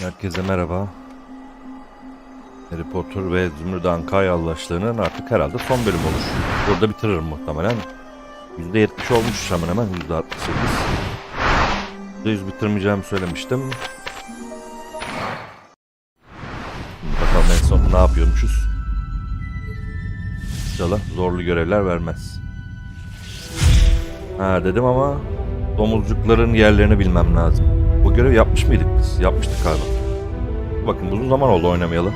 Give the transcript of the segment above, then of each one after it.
Herkese merhaba. Harry Potter ve Zümrüdü Anka Yoldaşlığı'nın artık herhalde son bölüm olur. Burada bitiririm muhtemelen. %70 olmuş hemen hemen, %68. %100 bitirmeyeceğimi söylemiştim. Şimdi bakalım en son ne yapıyormuşuz. İnşallah zorlu görevler vermez. Ha dedim ama domuzcukların yerlerini bilmem lazım. Bu görev yapmış mıydık biz? Yapmıştık galiba. Bakın uzun zaman oldu oynamayalı.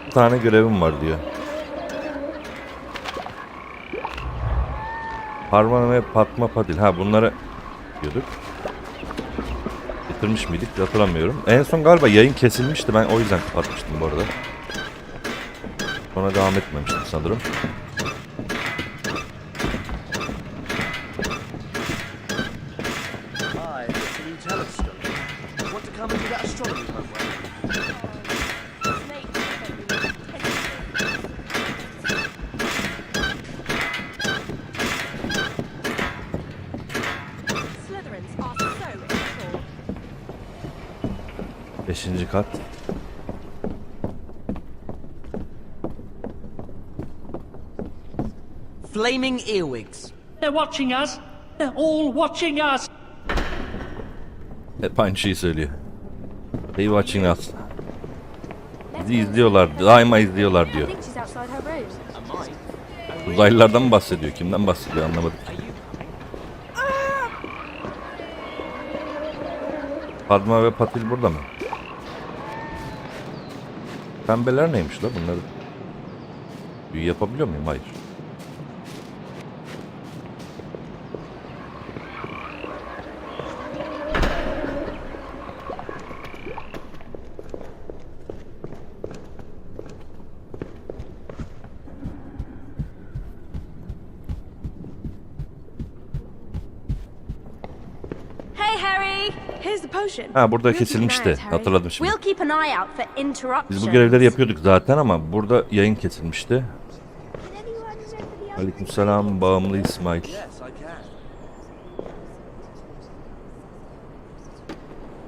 Bir tane görevim var diyor. Parvan ve Patma Padil. Ha bunları diyorduk. Bitirmiş miydik hatırlamıyorum. En son galiba yayın kesilmişti. Ben o yüzden kapatmıştım bu arada. Sonra devam etmemiştim sanırım. Beşinci kat. Flaming earwigs. They're watching us. They're all watching us. Hep aynı şeyi söylüyor. They watching us. Bizi izliyorlar, daima izliyorlar diyor. Uzaylılardan mı bahsediyor? Kimden bahsediyor anlamadım. Padma ve Patil burada mı? Pembeler neymiş la bunları? Büyü yapabiliyor muyum? Hayır. Ha burada kesilmişti. Hatırladım şimdi. Biz bu görevleri yapıyorduk zaten ama burada yayın kesilmişti. Aleykümselam bağımlı İsmail.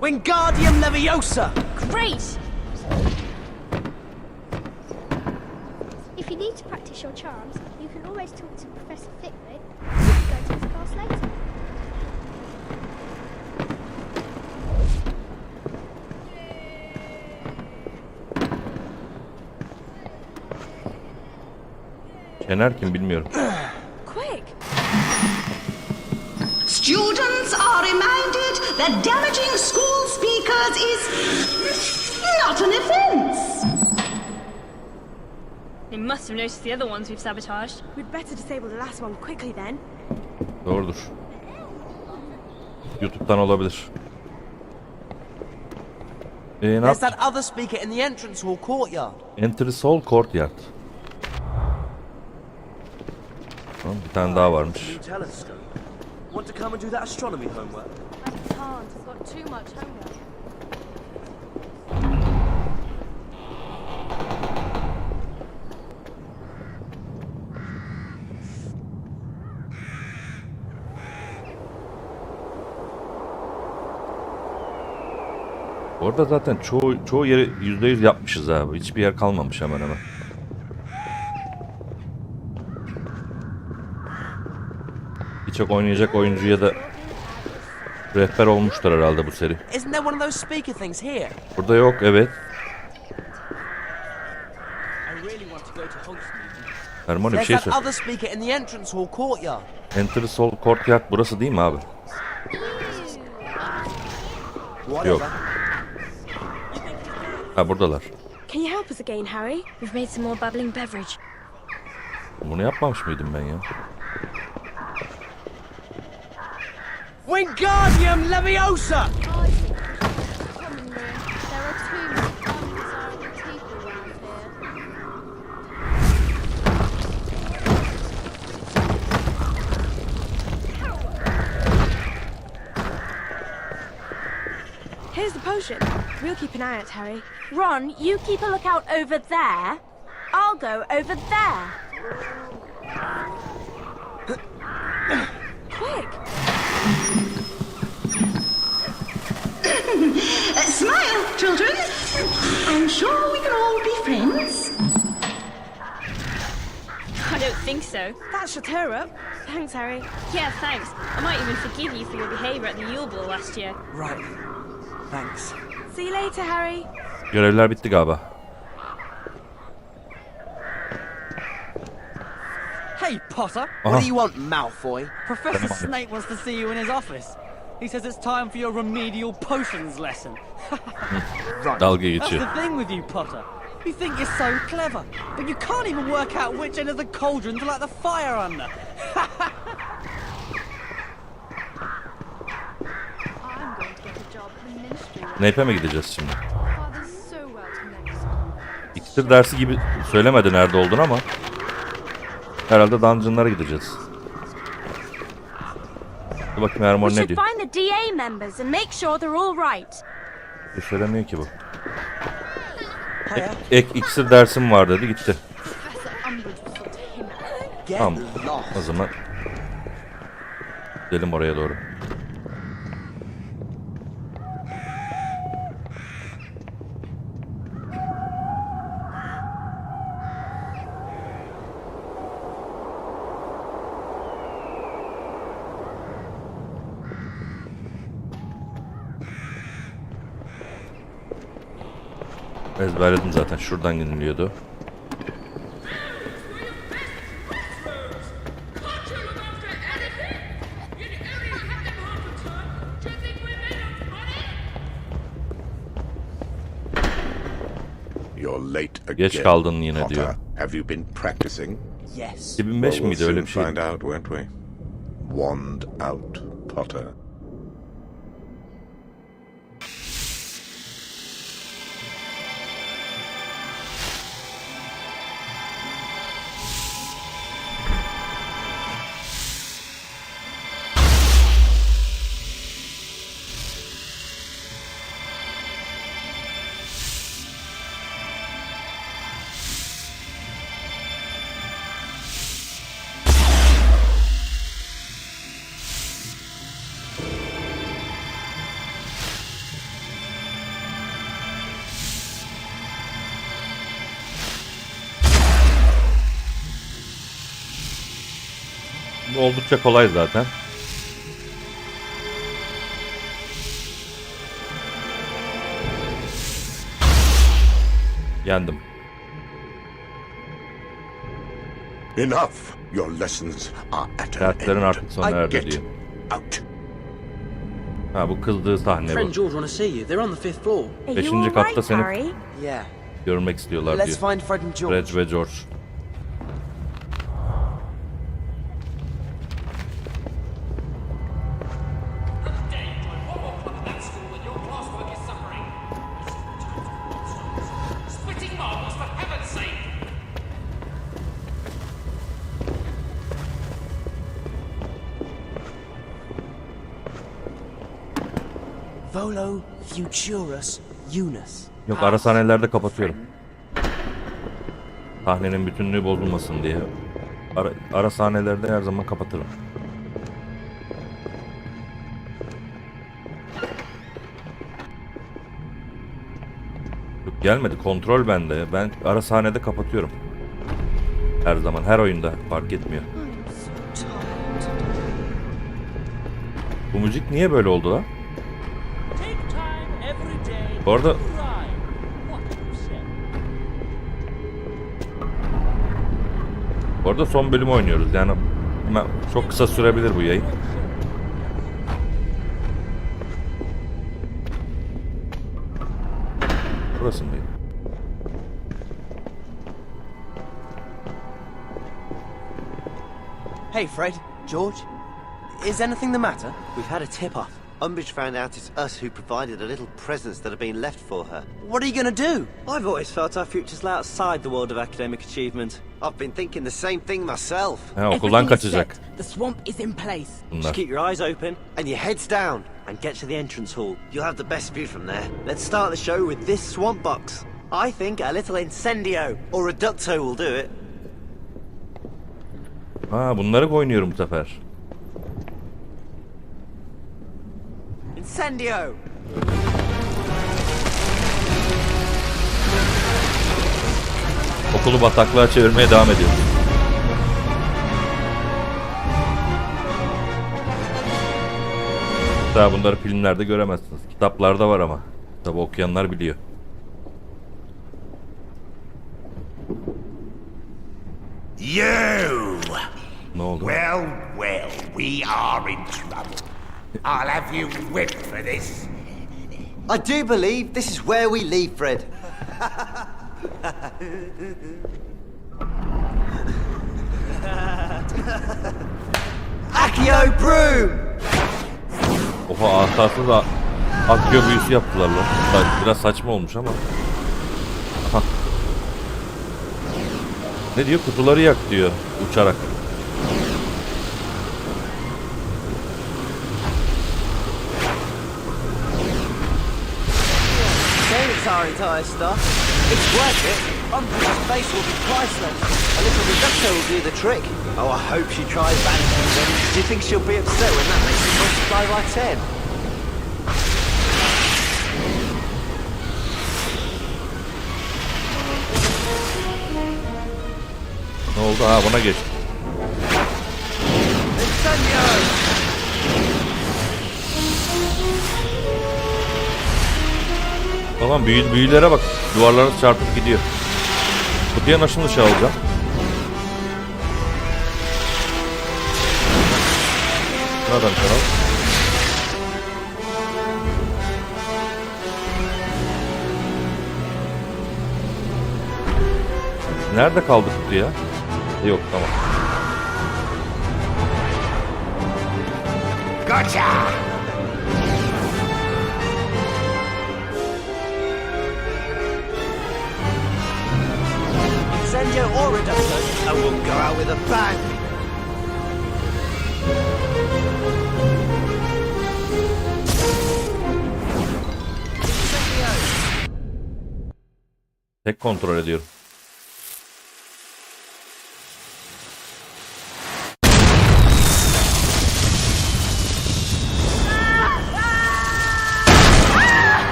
Wingardium Leviosa. Great. If you need to practice your charms, you can always talk to Professor Thickwick. Go to his class later. Şener kim bilmiyorum. Quick. Students are reminded that damaging school speakers is not an offense. They must have noticed the other ones we've sabotaged. We'd better disable the last one quickly then. Doğrudur. YouTube'dan olabilir. There's that other speaker in the entrance hall courtyard. Entrance Hall Courtyard. Bir tane daha varmış. Want to come and do that astronomy homework? I can't. I've got too much homework. Orada zaten çoğu yeri %100 yapmışız abi. Hiçbir yer kalmamış hemen hemen. Birçok oynayacak oyuncuya da rehber olmuştur herhalde bu seri. Isn't there one of those speaker things here? Burada yok, evet. Hermione bir şey There's that söyle. other speaker in the entrance hall courtyard. Entrance Hall Courtyard burası değil mi abi? Yok. Ha buradalar. Can you help us again, Harry? We've made some more bubbling beverage. Bunu yapmamış mıydım ben ya? Wingardium Leviosa! There are too many undesirable people around here. Here's the potion. We'll keep an eye out, Harry. Ron, you keep a lookout over there. I'll go over there. Smile, children. I'm sure we can all be friends. I don't think so. That shut her up. Thanks, Harry. Yeah, thanks. I might even forgive you for your behaviour at the Yule Ball last year. Right. Thanks. See you later, Harry. Görevler bitti galiba. Hey, Potter. What do you want, Malfoy? Professor Snape wants to see you in his office. He says it's time for your remedial potions lesson. Dalga That's geçiyor. the thing with you, Potter. You think you're so clever, but you can't even work out which end of the cauldron to light the fire under. I'm going to get a job in the ministry. Snape'e mi gideceğiz şimdi? Father's so well to next school. İksir dersi gibi söylemedi nerede olduğunu ama herhalde dungeon'lara gideceğiz. Dur bakayım Hermione We ne should diyor? find the DA members and make sure they're all right. Bir söylemiyor ki bu. Hiya. Ek iksir dersim var dedi gitti. Professor Umbridge will sort him out. Get Tamam. O lost. zaman gidelim oraya doğru. Ezberledim zaten. Şuradan gidiliyordu. You're late again. Geç kaldın yine Potter. diyor. Have you been practicing? Yes. 2005 Well, miydi öyle bir soon şey? find out, won't we? Wand out, Potter. Bu oldukça kolay zaten. Yendim. Enough. Your lessons are at an Derslerin end. artık sona I erdi get diyor. out. Ha bu kızdığı sahne Friend bu. George want to see you. They're on the 5th floor. Are Beşinci you all katta right, seni- Harry? Yeah. Görmek istiyorlar Let's diyor. find Fred and George. Fred ve George. Volo Futurus Unus. Yok ara sahnelerde kapatıyorum. Sahnenin bütünlüğü bozulmasın diye. Ara sahnelerde her zaman kapatırım. Yok, gelmedi. Kontrol bende. Ben ara sahnede kapatıyorum. Her zaman. Her oyunda. Fark etmiyor. Bu müzik niye böyle oldu lan? Take time every day. Bu arada Right. What you said. Bu arada son bölümü oynuyoruz. Yani çok kısa sürebilir bu yayın. Burası mıydı? Hey, Fred, George. Is anything the matter? We've had a tip-off. Umbridge found out it's us who provided a little presents that have been left for her. What are you gonna do? I've always felt our futures lay outside the world of academic achievement. I've been thinking the same thing myself. Ha, okuldan kaçacak. The swamp is in place. Bunlar. Just keep your eyes open And your heads down. and get to the entrance hall. You'll have the best view from there. Let's start the show with this swamp box. I think a little incendio. Or a ducto will do it. Ha bunları oynuyorum bu sefer. Incendio! Okulu bataklığa çevirmeye devam ediyor. Daha bunları filmlerde göremezsiniz. Kitaplarda var ama. Tabi okuyanlar biliyor. You! Ne oldu? Well, well, we are in trouble. I'll have you whipped for this. I do believe this is where we leave Fred. Accio Broom! Oha, asasız akıyor büyüsü yaptılar lan. Biraz saçma olmuş ama. Aha. Ne diyor? Kutuları yak diyor uçarak. There it's our entire stuff. It's worth it. Umbridge's face will be priceless. A little reducto will do the trick. Oh, I hope she tries banking them. Do you think she'll be upset when that makes it multiply by 10? Ne oldu? Ha, buna geç. Tamam, büyülere bak. Duvarlara çarpıp gidiyor. Kutuya nasıl şey alacağım? Nereden çalalım? Nerede kaldı kutu ya? Yok, tamam. Gotcha! Incendio or reducto. And we'll go out with a bang. Tek kontrol ediyorum.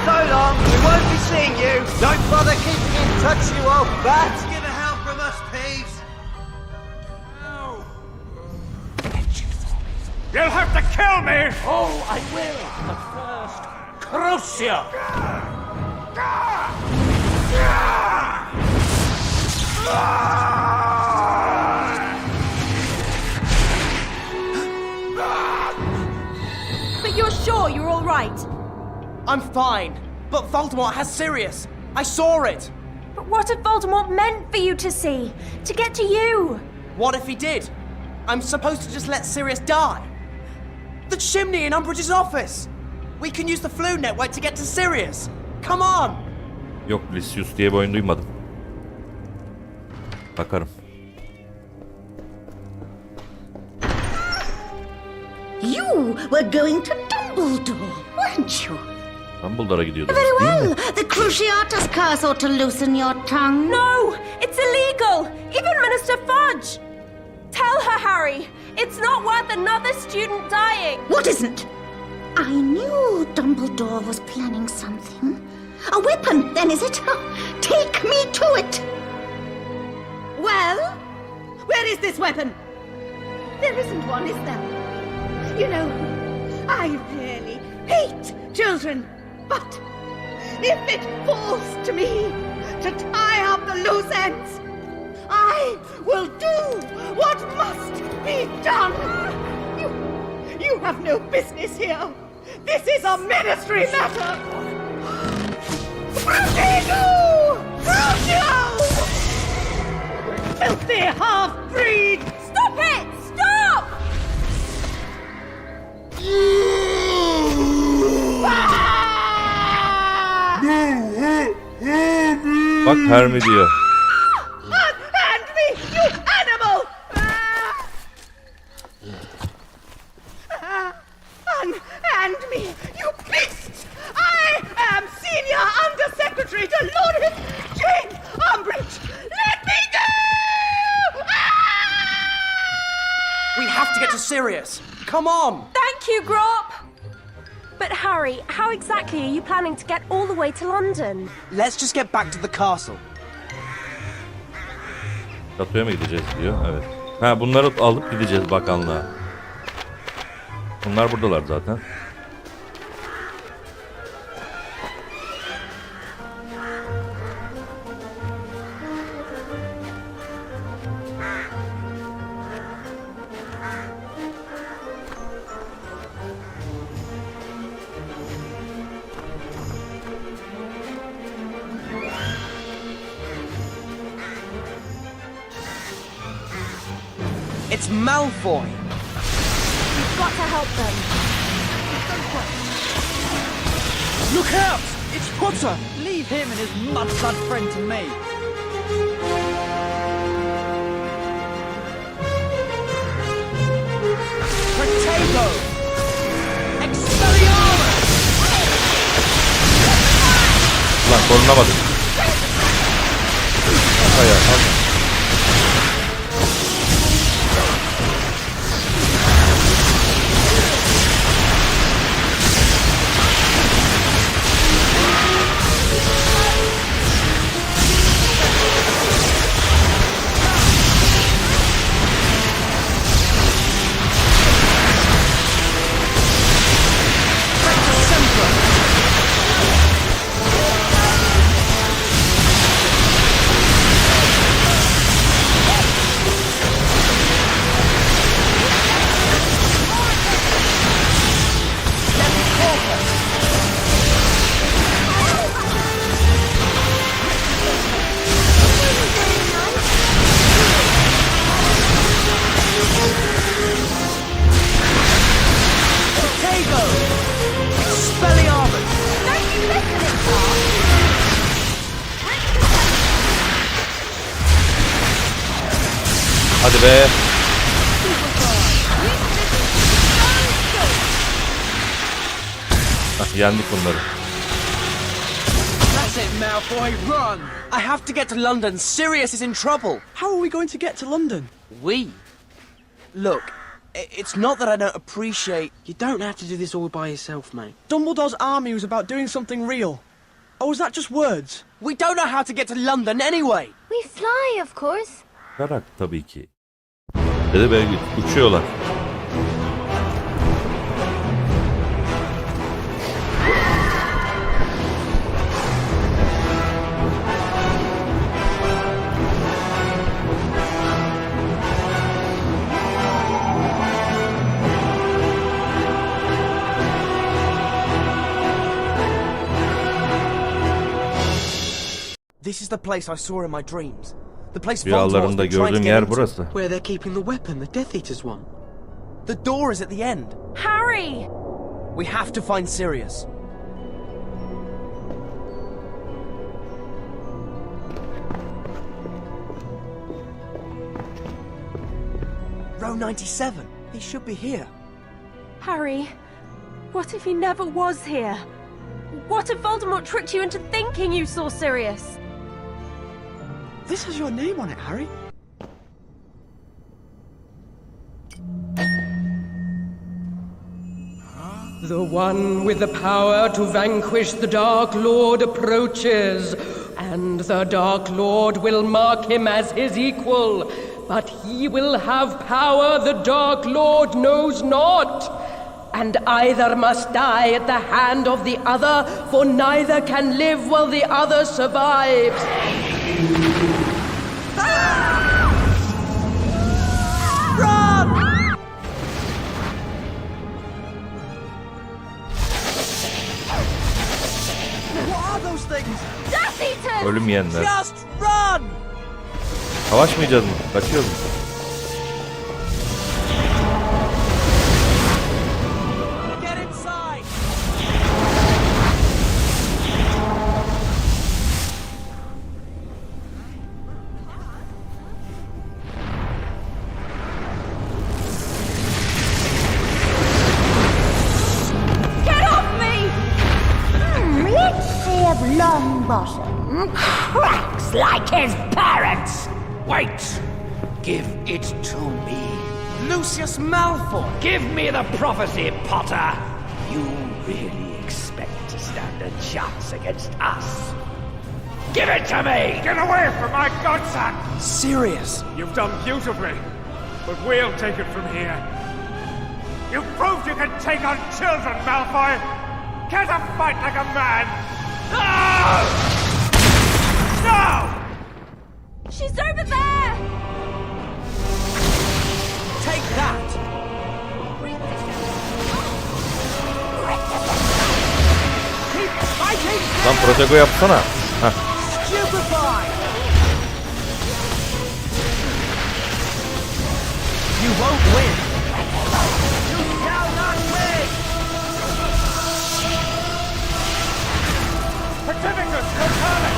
So long, we won't be seeing you. Don't bother keeping in touch, you old bat. Get a help from us, Peeves. You'll have to kill me! Oh, I will. But first, Crucio. But you're sure you're all right? I'm fine. But Voldemort has Sirius. I saw it. But what if Voldemort meant for you to see? To get to you? What if he did? I'm supposed to just let Sirius die. The chimney in Umbridge's office. We can use the Flu network to get to Sirius. Come on. Yok, Lucius diye bir oyun duymadım. Bakarım. You were going to Dumbledore, weren't you? Dumbledore'a gidiyordum. Very Değil mi? well. The Cruciatus curse ought to loosen your tongue. No! It's illegal! Even Minister Fudge! Tell her, Harry! It's not worth another student dying! What isn't? I knew Dumbledore was planning something. A weapon, then, is it? Take me to it. Well, where is this weapon? There isn't one, is there? You know, I really hate children, but if it falls to me to tie up the loose ends, I will do what must be done. You have no business here. This is a ministry matter. Crucio! Crucio! Filthy half-breed! Stop it! Stop! Bak, Hermi diyor. Unhand me, you animal! Unhand me, you beast! I am Senior Undersecretary to Lord King Umbridge! Let me go! We have to get to Sirius. Come on. Thank you, Grop! But Harry, how exactly are you planning to get all the way to London? Let's just get back to the castle. Katoya mı gideceğiz diyor. Evet. Ha, bunları alıp gideceğiz bakanlığa. Bunlar buradalar zaten. It's Malfoy! You've got to help them. Look out! It's Potter! Leave him and his mudblood friend to me. Protego! Expelliarmus! Lan korunamadık. Hayır, al. Hadi be. Hah, yendik bunları. That's it, Malfoy, run! I have to get to London. Sirius is in trouble. How are we going to get to London? We? Look, it's not that I don't appreciate... You don't have to do this all by yourself, mate. Dumbledore's army was about doing something real. Or was that just words? We don't know how to get to London anyway. We fly, of course. Karak tabii ki. Dedi be, uçuyorlar. This is the place I saw in my dreams. The place Rüyalarımda gördüğüm yer burası. Where they're keeping the weapon, the Death Eater's one. The door is at the end. Harry! We have to find Sirius. Row 97. He should be here. Harry, what if he never was here? What if Voldemort tricked you into thinking you saw Sirius? This has your name on it, Harry. The one with the power to vanquish the Dark Lord approaches, and the Dark Lord will mark him as his equal, but he will have power the Dark Lord knows not. And either must die at the hand of the other, for neither can live while the other survives. Run! What are those things? Death Eaters! Ölüm yiyenler. Just run! Savaşmayacağız mı? Kaçıyoruz mu? Get inside! Get off me! Let's see if Longbottom cracks like his parents. Wait! Give it to me. Lucius Malfoy! Give me the prophecy, Potter! You really expect to stand a chance against us? Give it to me! Get away from my godson! Sirius! You've done beautifully, but we'll take it from here. You've proved you can take on children, Malfoy! Get a fight like a man! No! No! She's over there! Take that! Keep fighting! Lan protego yapsana. Heh. Stupefy! You won't win! You shall not win! Pacificus, Cortana!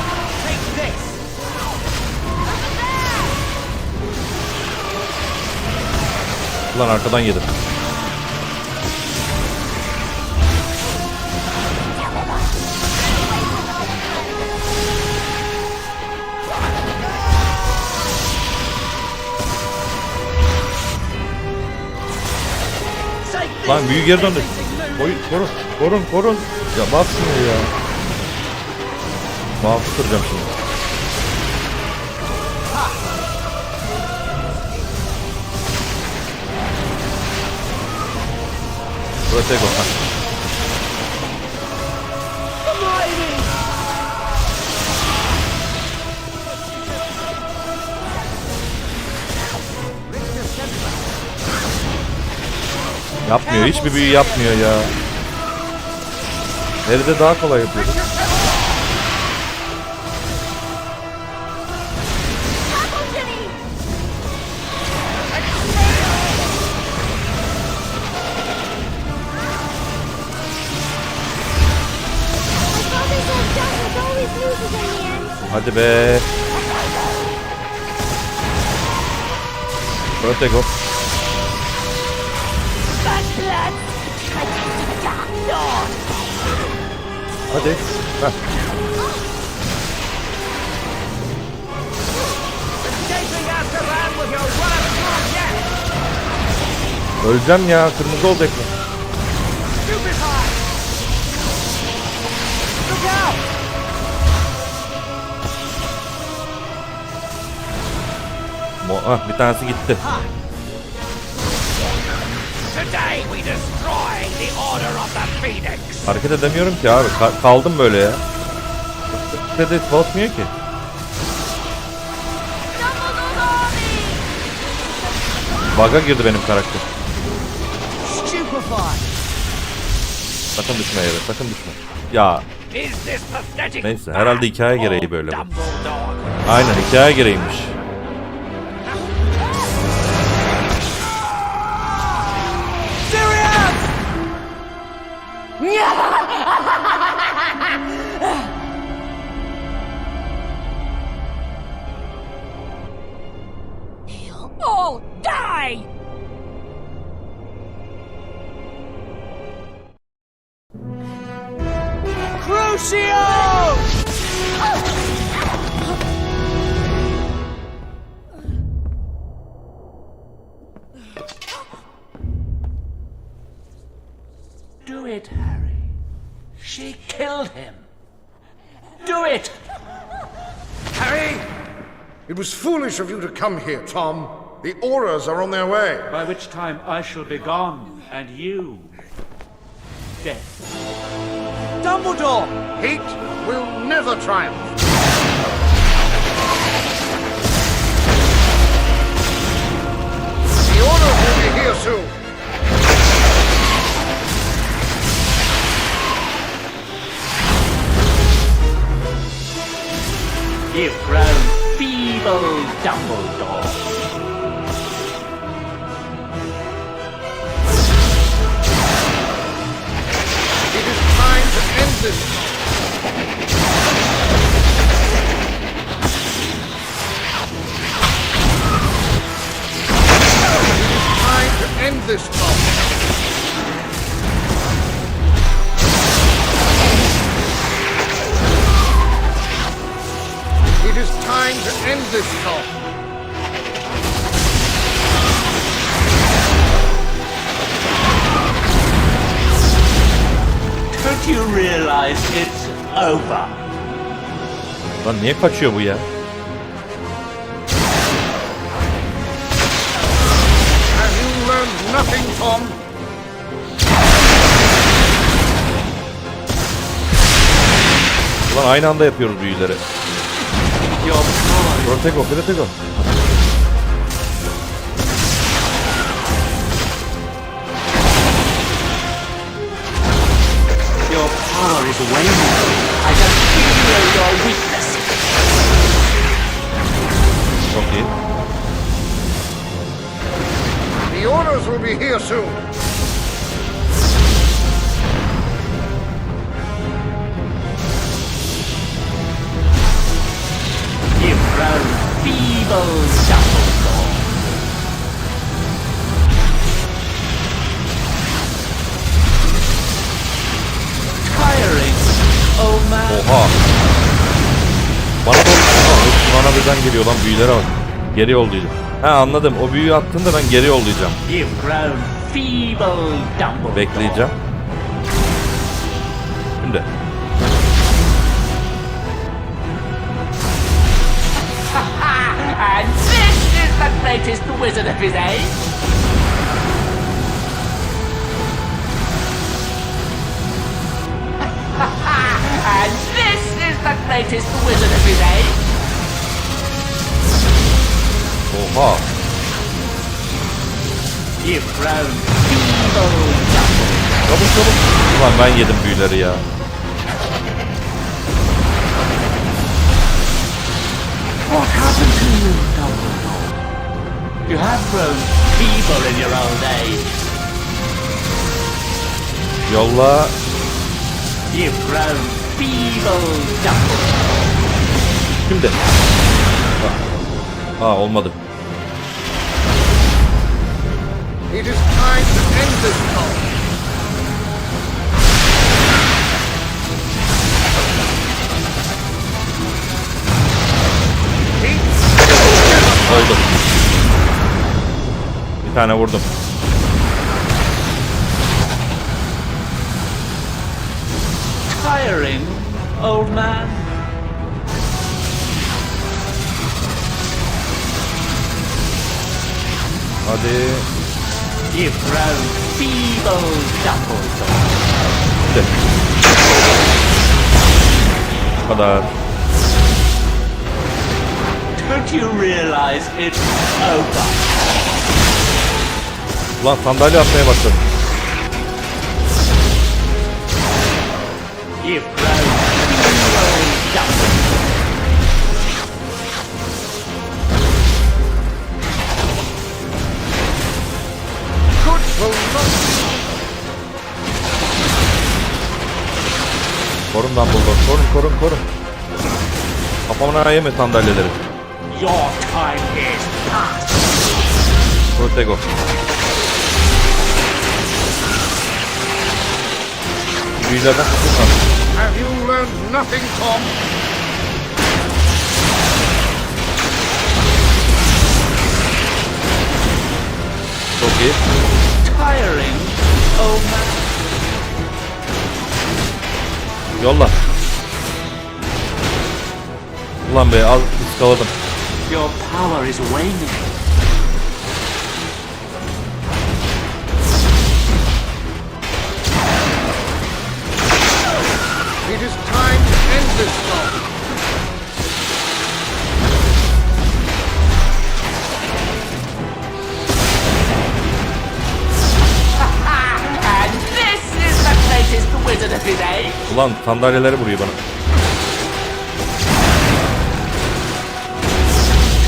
Take this! Lan arkadan yedim. Lan büyü geri döndü. Korun. Ya basmıyor ya. Mouse kıracağım şimdi. Protego. Yapmıyor. Hiçbir büyü yapmıyor ya. Nerede daha kolay yapıyor. Hadi be. Protego. Hadi. Heh. Öleceğim ya. Kırmızı oldu ekran. Bir tanesi gitti. Hareket edemiyorum ki abi. Kaldım böyle ya. Dedi basmıyor ki. Bug'a girdi benim karakter. Sakın düşme yere, sakın düşme. Ya. Neyse, herhalde hikaye gereği böyle bu. Aynen, hikaye gereğiymiş. All die! Crucio! Do it, Harry. She killed him. Do it! Harry! It was foolish of you to come here, Tom. The Auras are on their way. By which time I shall be gone, and you... dead. Dumbledore! Hate will never triumph. The Auras will be here soon. You've grown feeble, Dumbledore. It is time to end this. It is time to end this talk. It is time to end this talk. Don't you realize it's over? Lan niye kaçıyor bu ya? Have you learned nothing, Tom? Ulan aynı anda yapıyoruz büyüleri. Protego. Your power is waning. I can feel your weakness. Çok iyi. The orders will be here soon. You've grown feeble, Dumbledore. Tiring, old man. Oha. Bana birden geliyor lan, büyülere bak. Geri yollayacağım. He anladım. O büyüyü attığında ben geri yollayacağım. You've grown feeble, Dumbledore. Bekleyeceğim. Şimdi. And this is the greatest wizard of his age. And this is the greatest wizard of his age. Oha. You've grown feeble, Dumbledore. Çabuk. Ulan ben yedim büyüleri ya. What happened to you, Dumbledore? You have grown feeble in your old age. Yolla. You've grown feeble, Dumbledore. Şimdi. Olmadı. It is time to end this talk. Oldu. Bir tane vurdum. Tiring, old man. Hadi. You've grown feeble, Dumbledore. Bitti. Bu kadar. Don't you realize it's over? Ulan sandalye atmaya başladım. You've grown feeble, Dumbledore. Good will not Korun lan Dumbledore. Korun. Kafamına yeme sandalyeleri. Your time is past. Protego. Büyülerden kurtulmam. Have you learned nothing, Tom? Çok iyi. Tiring, old man. Yolla. Ulan be az ıskaladım. Your power is waning. It is time to end this talk. And this is the greatest wizard of his age. Ulan sandalyeleri vuruyor bana.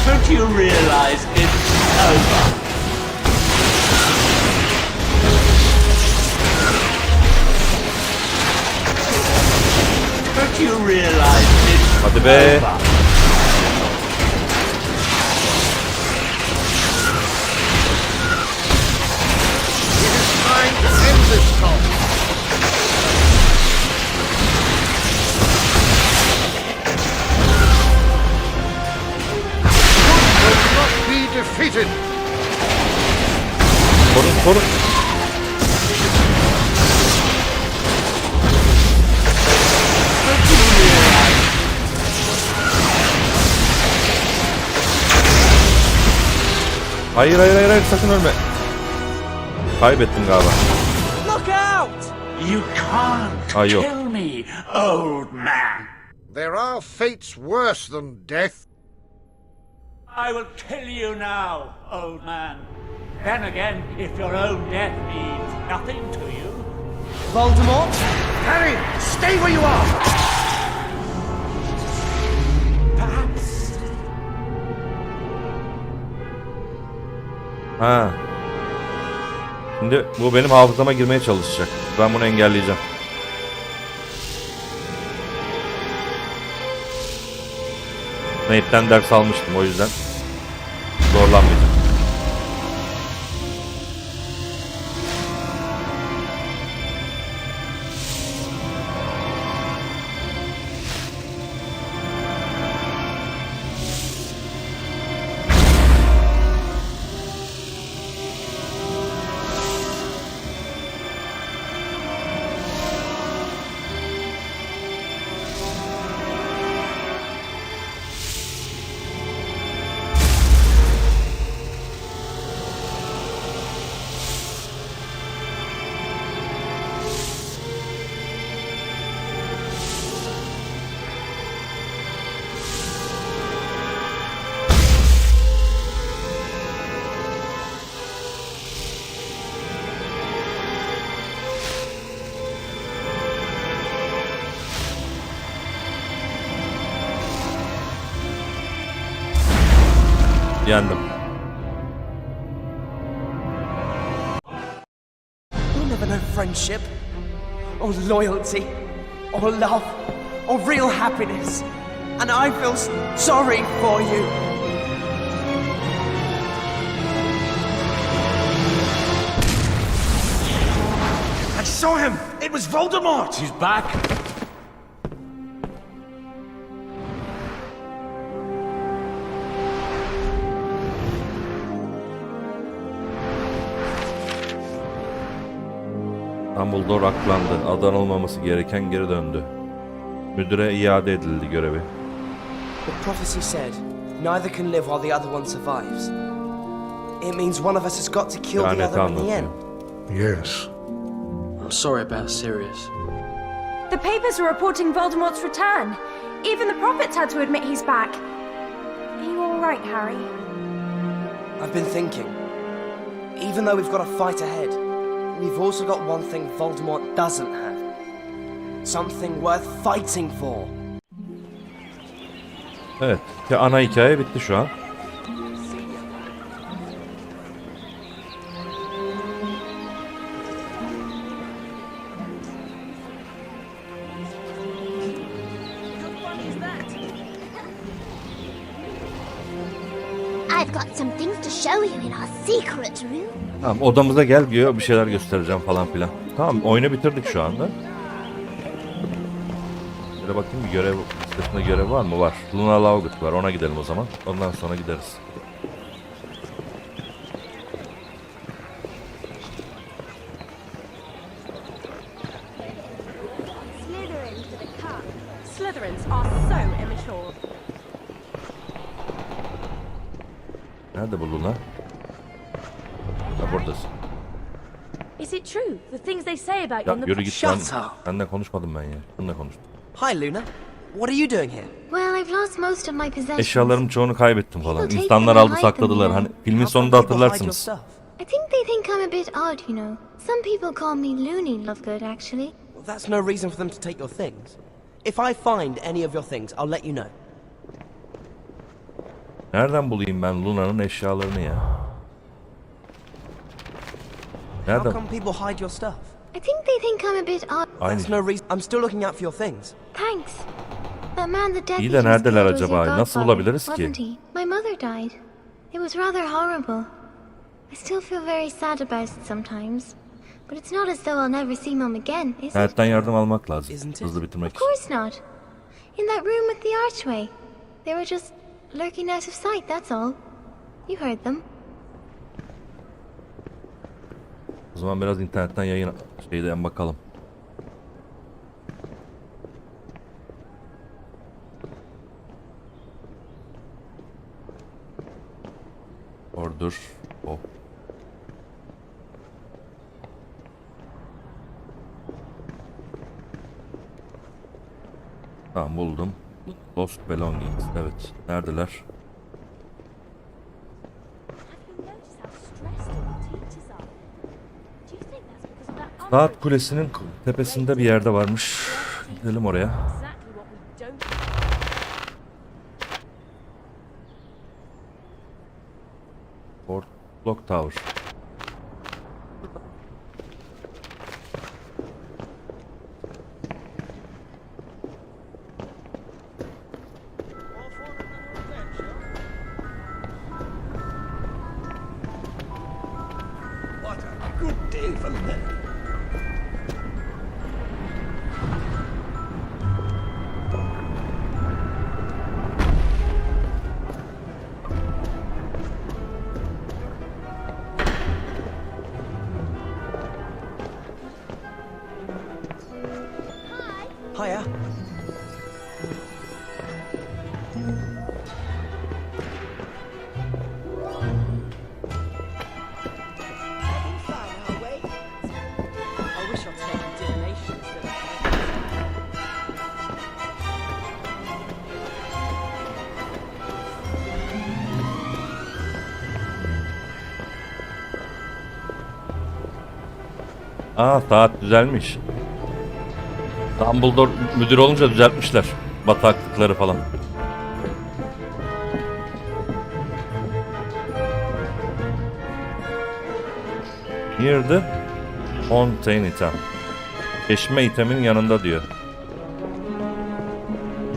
Don't you realize it's over? Don't you realize it's Hadi be. over? It is time to end this talk. Good will not be defeated. Korun. Hayır hayır hayır, hayır, sakın ölme. Kaybettim galiba. Look out! You can't Ay yok. kill me, old man. There are fates worse than death. I will kill you now, old man. Then again, if your own death means nothing to you. Voldemort? Harry, stay where you are! Perhaps. Ha. Şimdi bu benim hafızama girmeye çalışacak. Ben bunu engelleyeceğim. Snape'den ders almıştım, o yüzden zorlanmayacağım. Yendim. You'll never know friendship, or loyalty, or love, or real happiness. And I feel sorry for you. I saw him! It was Voldemort! He's back. Dumbledore aklandı. Adanılmaması gereken geri döndü. Müdüre iade edildi görevi. The prophecy said, neither can live while the other one survives. It means one of us has got to kill the Laneti other in the anlatıyor. end. Yes. I'm sorry about Sirius. The papers are reporting Voldemort's return. Even the prophets had to admit he's back. Are you all right, Harry? I've been thinking, even though we've got a fight ahead, we've also got one thing Voldemort doesn't have. Something worth fighting for. Evet. Ana hikaye bitti şu an. I've got some things to show you in our secret room. Tamam, odamıza gel diyor, bir şeyler göstereceğim falan filan. Tamam, oyunu bitirdik şu anda. Şöyle bakayım, bir görev listesinde görev var mı? Var. Luna Lovegood var, ona gidelim o zaman. Ondan sonra gideriz. Slytherin for the cup. Slytherins are so immature. Nerede bu Luna? Ha, buradasın. Is it true? The things they say about you Ya on the... yürü git lan. Shut up. Seninle konuşmadım ben ya. Bununla konuştum. Hi, Luna. What are you doing here? Well, I've lost most of my possessions. Eşyalarımın çoğunu kaybettim falan. People take İnsanlar them and aldı hide them sakladılar. here. Hani filmin How come sonunda people hide your hatırlarsınız. stuff? I think they think I'm a bit odd, you know. Some people call me Loony Lovegood, actually. Well, that's no reason for them to take your things. If I find any of your things, I'll let you know. Nereden bulayım ben Luna'nın eşyalarını ya? How Nereden? come people hide your stuff? I think they think I'm a bit odd. Aynı. That's no reason. I'm still looking out for your things. Thanks. That man the deputy İyi de neredeler was your acaba? Nasıl godfather, bulabiliriz ki? wasn't he? My mother died. It was rather horrible. I still feel very sad about it sometimes. But it's not as though I'll never see Mum again, is it? Hayattan yardım almak lazım. Isn't it? Hızlı bitirmek Of için. course not. In that room with the archway. They were just lurking out of sight, that's all. You heard them. O zaman biraz internetten yayın şeyden bakalım. Order. Oh. Tamam, buldum. Lost Belongings. Evet. Neredeler? Saat Kulesi'nin tepesinde bir yerde varmış. Gidelim oraya. Fort Clock Tower. What a good day for men. Hiya. I wish I'd taken divination instead of... Aa, saat düzelmiş. Dumbledore müdür olunca düzeltmişler bataklıkları falan. Near the Fountain item. Çeşme itemin yanında diyor.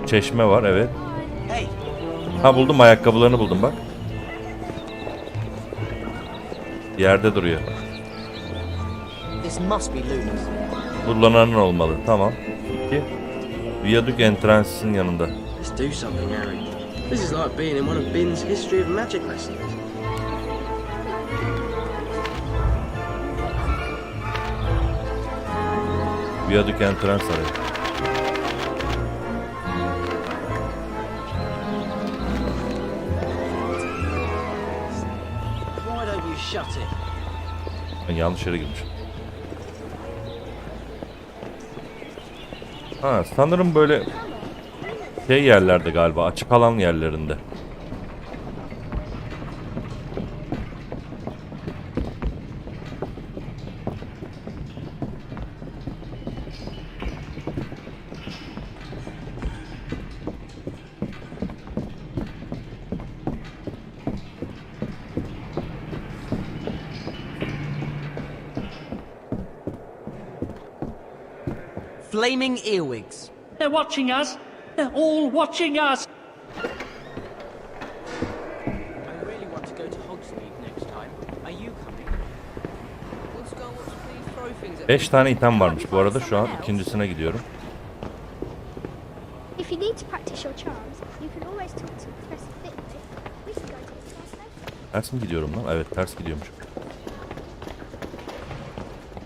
Çeşme var, evet. Hey. Ha, buldum, ayakkabılarını buldum bak. Yerde duruyor. This must be Luna's. Kullananın olmalı. Tamam. İki. Viaduct Entrance'ın yanında. Let's do something, Harry. This is like being in one of Bin's History of Magic lessons. Viaduct Entrance arayı. Why don't you shut it? Ben yanlış yere girmişim. Ha, sanırım böyle şey yerlerde galiba, açık alan yerlerinde. Flaming earwigs. They're watching us. They're all watching us. I really want to go to Hogsmeade next time. Are you coming? Let's go watch these throw things at 5 tane item varmış bu arada, şu an ikincisine gidiyorum. If you need to practice your charms, you can always talk to Professor Fitbit. We can go to his class later. Ters mi gidiyorum lan? Evet, ters gidiyormuş.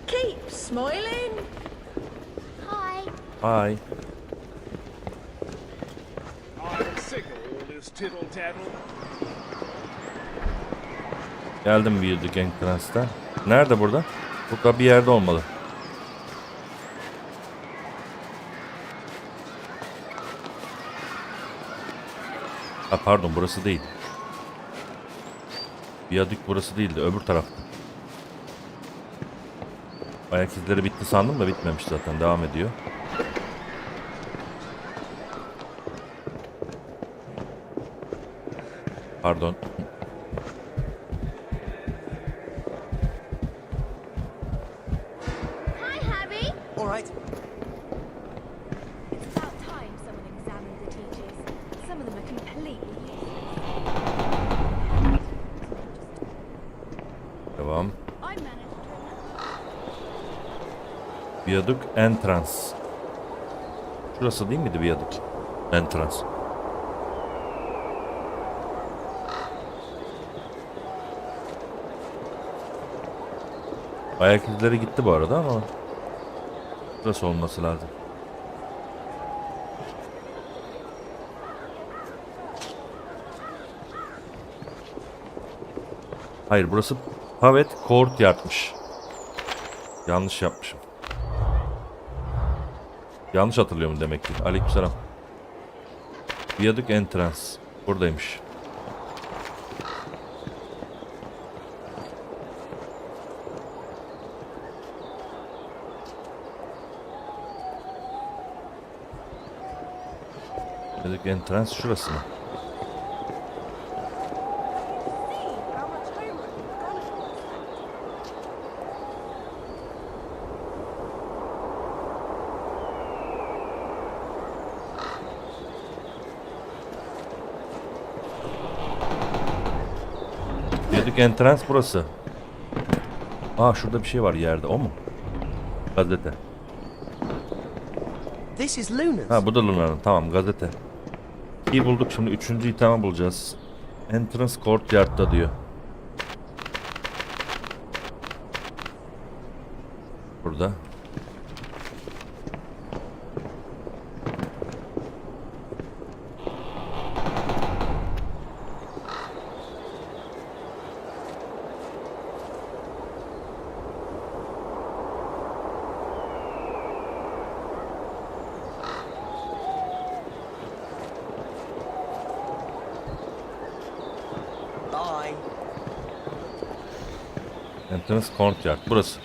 Keep smiling. Hi. Hi. I'm sick of all this tittle tattle. Geldim Viaduct Entrance'da. Nerede burada? Burada bir yerde olmalı. Ha, pardon, burası değil. Viaduct burası değildi, öbür tarafta. Ayak izleri bitti sandım da bitmemiş zaten, devam ediyor. Pardon. Hi, Harry. All right. It's about time someone examined the teachers. Some of them are completely Devam. I managed to... Viaduct Entrance. Şurası değil miydi Viaduct Entrance? Ayak izleri gitti bu arada ama burası olması lazım. Hayır, burası Pavet Courtyard'mış. Yanlış yapmışım. Yanlış hatırlıyorum demek ki. Aleykümselam. Viaduct Entrance. Buradaymış. Viaduct Entrance şurası mı? Viaduct Entrance burası. Aa, şurada bir şey var yerde, o mu? Gazete. This is Luna's. Ha, bu da Luna'nın, tamam, gazete. İyi bulduk, şimdi 3. item'i bulacağız. Entrance Courtyard'da diyor. Burada. Bye. Entrance Courtyard burası.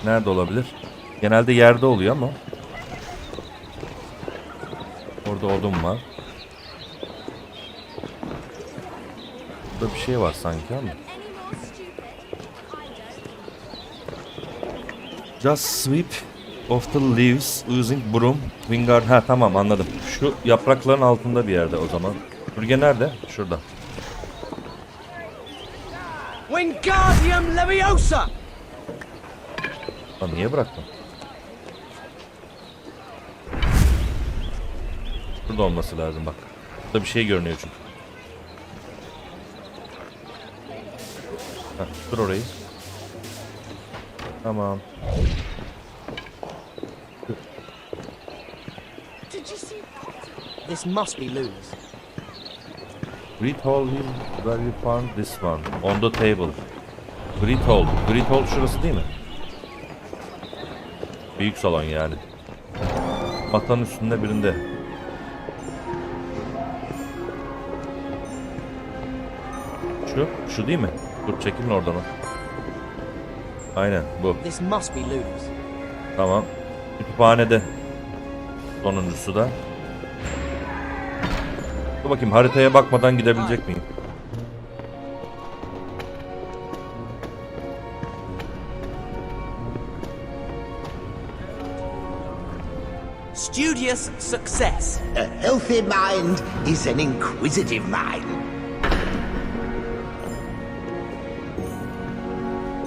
Nerede olabilir? Genelde yerde oluyor ama. Orada odun var. Burada bir şey var sanki ama. Just sweep of the leaves using broom. Wingard. Ha, tamam, anladım. Şu yaprakların altında bir yerde o zaman. Bölge nerede? Şurada. Wingardium Leviosa! Lan niye bıraktın? Burada olması lazım bak. Burada bir şey görünüyor çünkü. Heh, dur orayı. Tamam. This must be Luna's. Great Hall is where you found this one. On the table. Great Hall. Great Hall şurası değil mi? Büyük salon yani. Masanın üstünde birinde. Şu değil mi? Dur, çekilin oradan o. Aynen bu. This must be Luna's. Tamam. Kütüphanede. Sonuncusu da. Dur bakayım, haritaya bakmadan gidebilecek miyim? Studious success. A healthy mind is an inquisitive mind.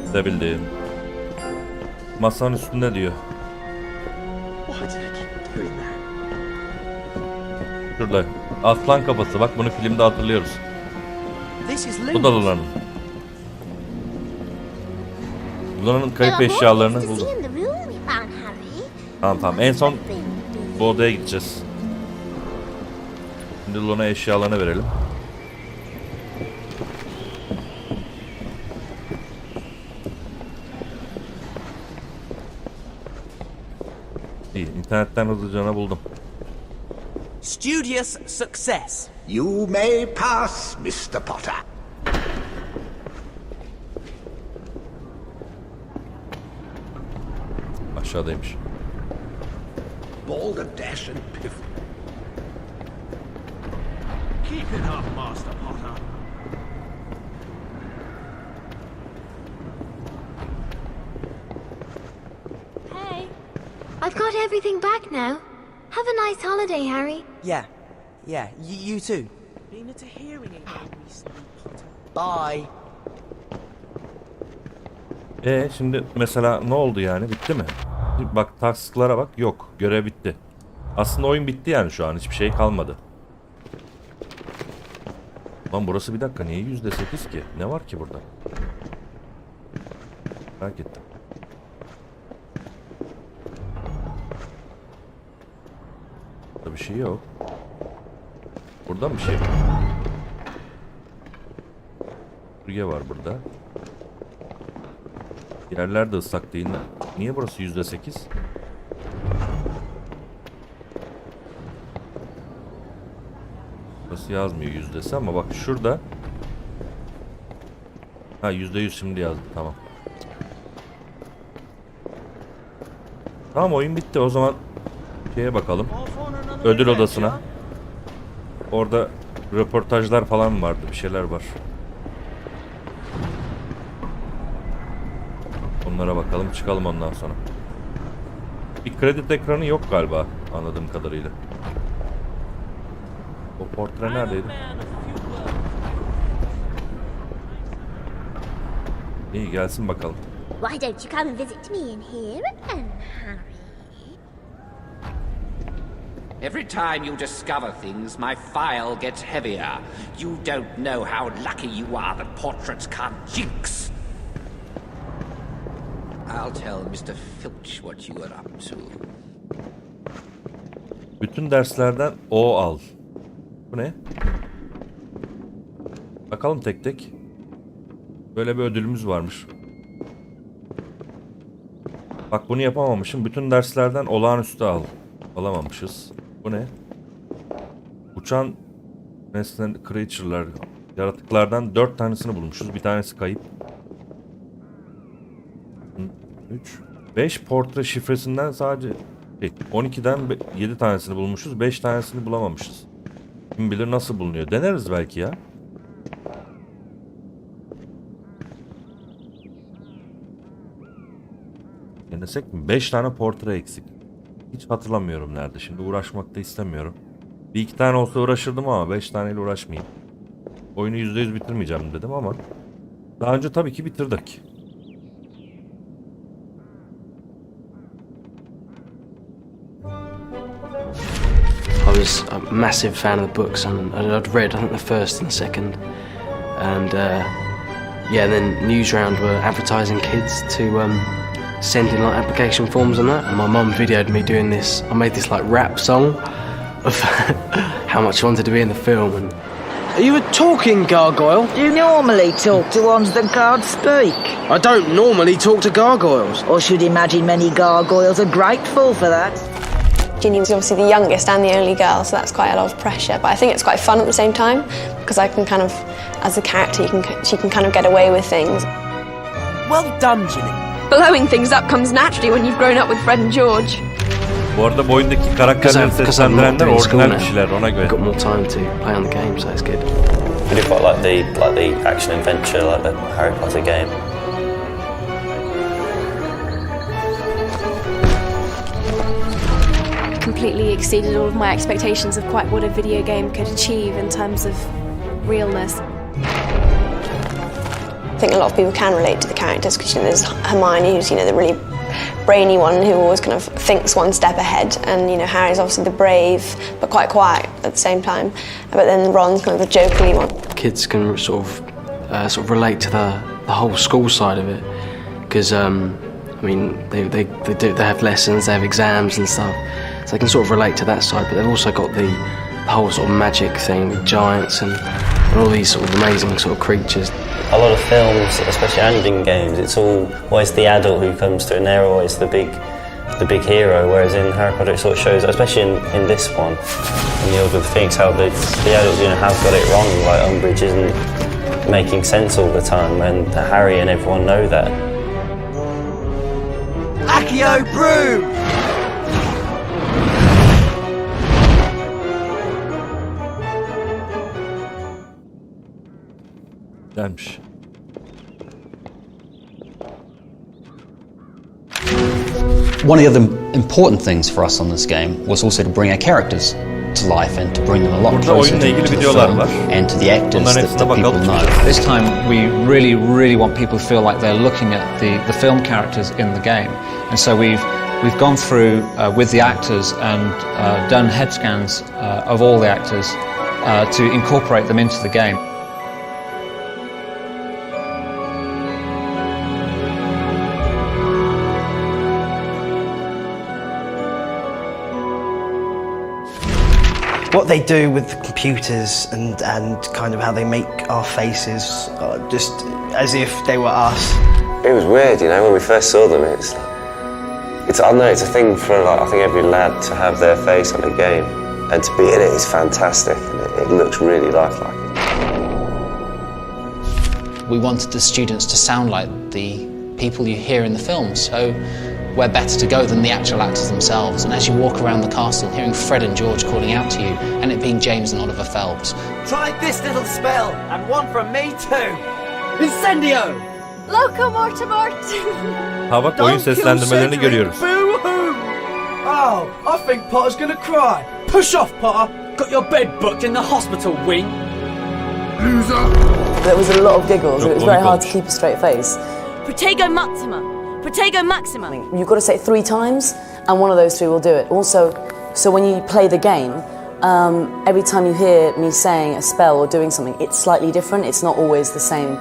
Gidebildim. Masanın üstünde diyor. Why did I keep doing that? Şurada. Aslan kafası. Bak, bunu filmde hatırlıyoruz. This is Bu da Luna's. Luna'nın. Luna'nın kayıp eşyalarını buldum. Tamam. En son bu odaya gideceğiz. Şimdi Luna eşyalarını verelim. İyi, internetten hızlıca buldum. Studious success. You may pass, Mr. Potter. Aşağıdaymış. Balderdash and Piff. Keep it up, Master Potter. Hey, I've got everything back now. Have a nice holiday, Harry. Yeah. You too. Been at a hearing again recently, Potter. Bye. Şimdi mesela ne oldu yani? Bitti mi? Bak, tasklara bak. Yok. Görev bitti. Aslında oyun bitti yani şu an. Hiçbir şey kalmadı. Lan burası, bir dakika, niye %8 ki? Ne var ki burada? Merak ettim. Burada bir şey yok. Burada mı bir şey var? süpürge var burada. Yerler de ıslak değil. Niye burası %8? Burası yazmıyor yüzdesi ama bak şurada. Ha %100 şimdi yazdı, tamam. Tamam, oyun bitti o zaman. Şeye bakalım. Ödül odasına. Orada röportajlar falan vardı, bir şeyler var. Onlara bakalım, çıkalım ondan sonra. Bir kredi ekranı yok galiba anladığım kadarıyla. O portre neredeydi? İyi, gelsin bakalım. Why don't you come and visit me in here, Harry? Every time you discover things, my file gets heavier. You don't know how lucky you are that portraits can't jinx. I'll tell Mr. Filch what you are up to. Bütün derslerden O al. Bu ne? Bakalım tek tek. Böyle bir ödülümüz varmış. Bak bunu yapamamışım. Bütün derslerden olağanüstü al. Alamamışız. Bu ne? Uçan nesne creature'lar, yaratıklardan 4 tanesini bulmuşuz. Bir tanesi kayıp. 3 5 portre şifresinden sadece 12'den 7 tanesini bulmuşuz. 5 tanesini bulamamışız. Kim bilir nasıl bulunuyor. Deneriz belki ya. Denesek mi? 5 tane portre eksik. Hiç hatırlamıyorum nerede. Şimdi uğraşmak da istemiyorum. Bir iki tane olsa uğraşırdım ama 5 taneyle uğraşmayayım. Oyunu %100 bitirmeyeceğim dedim ama daha önce tabii ki bitirdik. I was a massive fan of the books, and I'd read, I think, the first and the second. And yeah, then Newsround were advertising kids to send in like application forms and that. And my mum videoed me doing this. I made this like rap song of how much I wanted to be in the film. And are you a talking gargoyle? Do you normally talk to ones that can't speak? I don't normally talk to gargoyles. Or should imagine many gargoyles are grateful for that. Ginny was obviously the youngest and the only girl, so that's quite a lot of pressure. But I think it's quite fun at the same time, because I can kind of, as a character, she can kind of get away with things. Well done, Ginny. Blowing things up comes naturally when you've grown up with Fred and George. Bu arada bu oyundaki karakterleri seslendirenler orijinal kişiler, ona göre. I've got more time to play on the game, so it's good. I do quite like the action adventure, like the Harry Potter game. Completely exceeded all of my expectations of quite what a video game could achieve in terms of realness. I think a lot of people can relate to the characters, because there's Hermione, who's the really brainy one who always kind of thinks one step ahead, and Harry's obviously the brave but quite quiet at the same time. But then Ron's kind of the jokingly one. Kids can sort of relate to the whole school side of it, because I mean they have lessons, they have exams and stuff. So they can sort of relate to that side, but they've also got the whole sort of magic thing with giants and all these sort of amazing sort of creatures. A lot of films, especially and in games, it's always the adult who comes through, and they're always the big hero. Whereas in Harry Potter, it sort of shows, especially in this one, in the Order of the Phoenix, how the adults have got it wrong. Like Umbridge isn't making sense all the time, and Harry and everyone know that. Accio Broom! Gelmiş. One of the other important things for us on this game was also to bring our characters to life and to bring them a lot closer to the film and to the actors that people know. This time we really want people to feel like they're looking at the film characters in the game, and so we've gone through with the actors and done head scans of all the actors to incorporate them into the game. what they do with the computers and kind of how they make our faces, just as if they were us. It was weird, you know, when we first saw them. It's I don't know, it's a thing for like, I think every lad to have their face on a game, and to be in it is fantastic, and it looks really lifelike. We wanted the students to sound like the people you hear in the film, so where better to go than the actual actors themselves? And as you walk around the castle, hearing Fred and George calling out to you, and it being James and Oliver Phelps. Try this little spell, and one from me too. Incendio! Loco Mortimort! Ha bak, oyun seslendirmelerini görüyoruz. Boo-hoo! Oh, I think Potter's gonna cry. Push off, Potter. Got your bed booked in the hospital wing. Loser! There was a lot of giggles, and it was very hard to keep a straight face. Protego Maxima! Protego Maxima! You've got to say it 3 times, and one of those 3 will do it. Also, so when you play the game, every time you hear me saying a spell or doing something, it's slightly different. It's not always the same.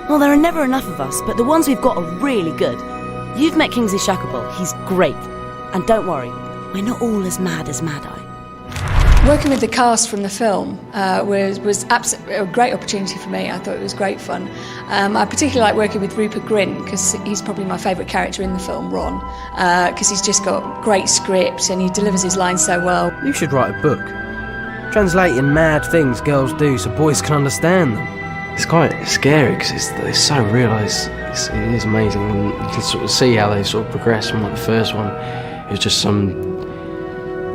Well, there are never enough of us, but the ones we've got are really good. You've met Kingsley Shacklebolt. He's great. And don't worry, we're not all as mad as Mad Eye. Working with the cast from the film was absolutely a great opportunity for me. I thought it was great fun. I particularly like working with Rupert Grint because he's probably my favourite character in the film, Ron, because he's just got great script and he delivers his lines so well. You should write a book, translating mad things girls do so boys can understand them. It's quite scary because it's so real. It is amazing, and you can sort of see how they sort of progress from like the first one. It was just some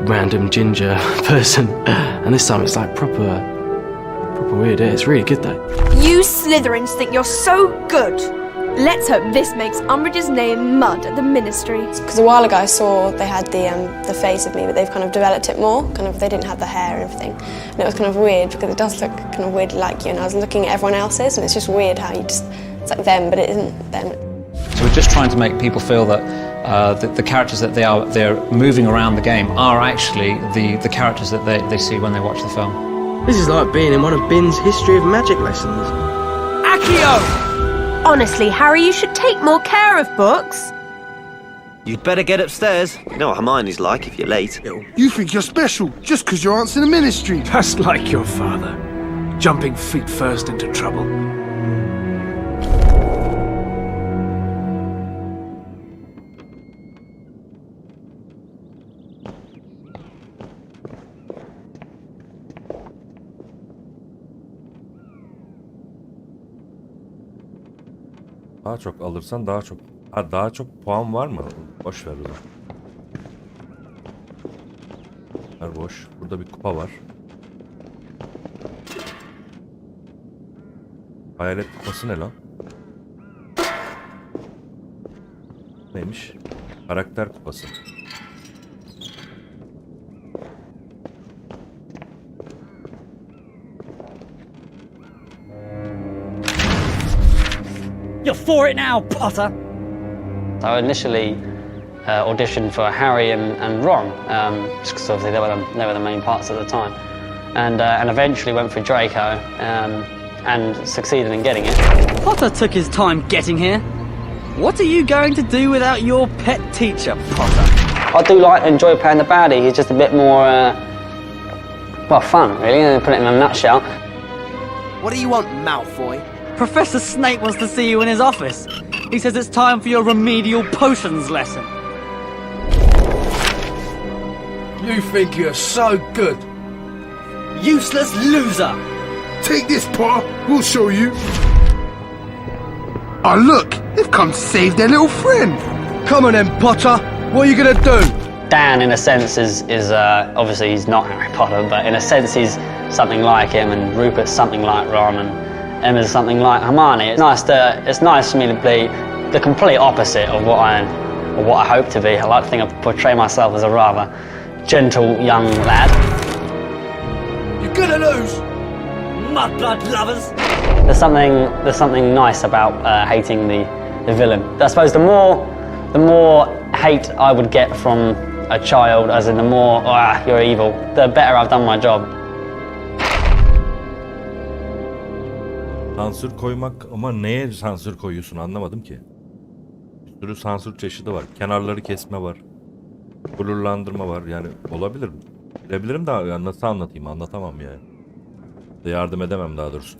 random ginger person, and this time it's like proper weird. It's really good though. You Slytherins think you're so good! Let's hope this makes Umbridge's name mud at the Ministry. Because a while ago I saw they had the face of me, but they've kind of developed it more. Kind of, they didn't have the hair and everything. And it was kind of weird because it does look kind of weirdly like you. And I was looking at everyone else's, and it's just weird how it's like them, but it isn't them. So we're just trying to make people feel that the characters that they're moving around the game are actually the characters that they see when they watch the film. This is like being in one of Bin's History of Magic lessons. Accio! Honestly, Harry, you should take more care of books. You'd better get upstairs. You know what Hermione's like if you're late. You think you're special just because your aunt's in the Ministry. Just like your father, jumping feet first into trouble. Daha çok alırsan daha çok. Ha, daha çok puan var mı? Boş ver bunu. Ver boş. Burada bir kupa var. Hayalet kupası ne lan? Neymiş? Karakter kupası. You're for it now, Potter! So I initially auditioned for Harry and Ron, just because obviously they were the main parts at the time. And eventually went for Draco, and succeeded in getting it. Potter took his time getting here. What are you going to do without your pet teacher, Potter? I do enjoy playing the baddie. He's just a bit more, well, fun, really, put it in a nutshell. What do you want, Malfoy? Professor Snape wants to see you in his office. He says it's time for your remedial potions lesson. You think you're so good. Useless loser! Take this, Potter. We'll show you. Oh, look. They've come to save their little friend. Come on then, Potter. What are you gonna do? Dan, in a sense, is obviously he's not Harry Potter, but in a sense he's something like him, and Rupert's something like Ron, and Emma's something like Hermione. It's nice for me to be the complete opposite of what I hope to be. I like to think I portray myself as a rather gentle young lad. You're gonna lose, mudblood lovers. There's something nice about hating the villain. I suppose the more hate I would get from a child, as in the more you're evil, the better I've done my job. Sansür koymak ama neye sansür koyuyorsun anlamadım ki. Bir sürü sansür çeşidi var. Kenarları kesme var. Blurlandırma var. Yani olabilir mi? Bilebilirim de ya nasıl anlatayım, anlatamam yani. Yardım edemem daha doğrusu.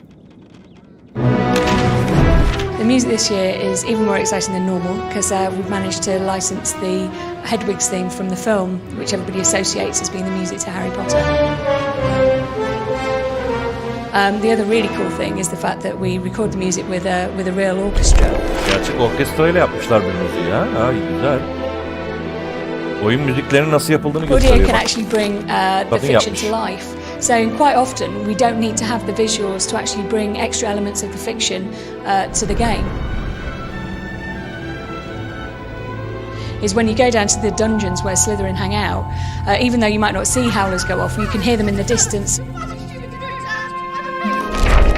The music this year is even more exciting than normal because we've managed to license the Hedwig's theme from the film, which everybody associates as being the music to Harry Potter. The other really cool thing is the fact that we record the music with a real orchestra. Gerçek orkestrayla yapmışlar bir müziği ya. Ha, güzel. Oyun müziklerinin nasıl yapıldığını Audio gösteriyor. can actually bring the fiction to life. So quite often we don't need to have the visuals to actually bring extra elements of the fiction to the game. Is when you go down to the dungeons where Slytherin hang out, even though you might not see howlers go off, you can hear them in the distance.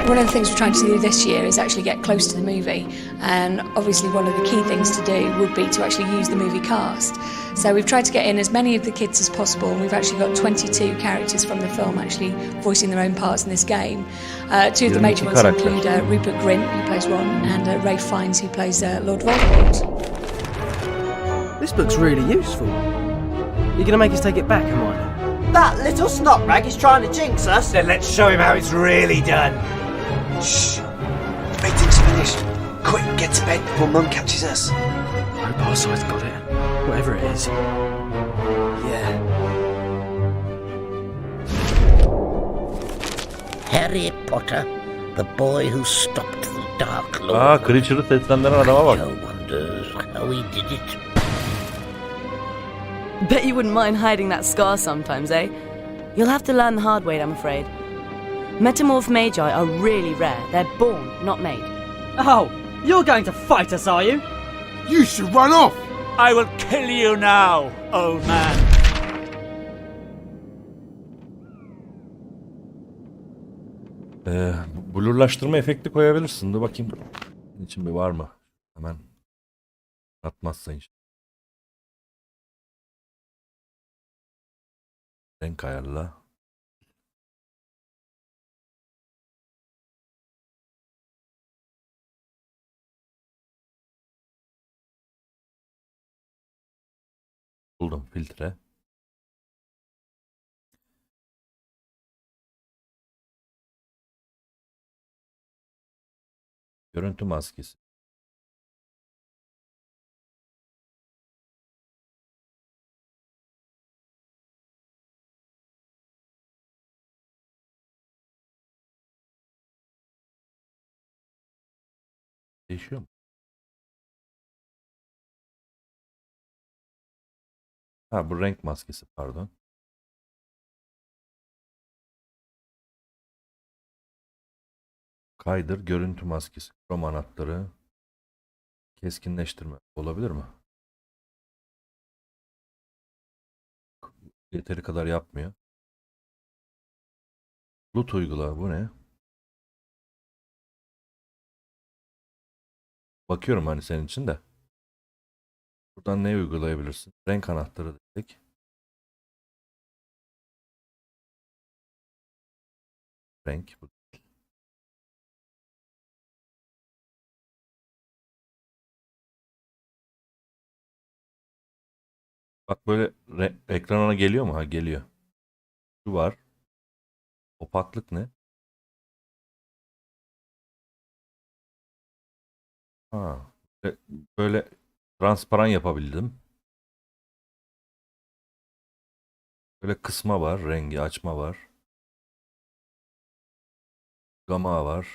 One of the things we're trying to do this year is actually get close to the movie, and obviously one of the key things to do would be to actually use the movie cast. So we've tried to get in as many of the kids as possible, and we've actually got 22 characters from the film actually voicing their own parts in this game. Two of the major ones include Rupert Grint, who plays Ron, and Ralph Fiennes, who plays Lord Voldemort. This book's really useful. You're gonna make us take it back, Hermione? That little snot rag is trying to jinx us. Then let's show him how it's really done. Shh! Meeting's finished. Quick, get to bed before Mum catches us. Hope our side's got it. Whatever it is. Yeah. Harry Potter, the boy who stopped the Dark Lord. Aa, Creature'ı seslendiren adama bak. Wonders how he did it. Bet you wouldn't mind hiding that scar sometimes, eh? You'll have to learn the hard way, I'm afraid. Metamorph magi are really rare. They're born, not made. Oh, you're going to fight us, are you? You should run off! I will kill you now, old man. Blurlaştırma efekti koyabilirsin. Dur bakayım. Senin için bir var mı? Hemen atmazsa inşallah. Renk ayarla. Buldum filtre. Görüntü maskesi. Değişiyor mu? Ha, bu renk maskesi, pardon. Kaydır, görüntü maskesi, krom anahtarı, keskinleştirme olabilir mi? Yeteri kadar yapmıyor. Lut uygula, bu ne? Bakıyorum hani senin için de. Buradan ne uygulayabilirsin? Renk anahtarı dedik. Renk. Bak böyle ekrana geliyor mu? Ha, geliyor. Şu var. Opaklık ne? Ha. Böyle transparan yapabildim. Böyle kısma var. Rengi açma var. Gama var.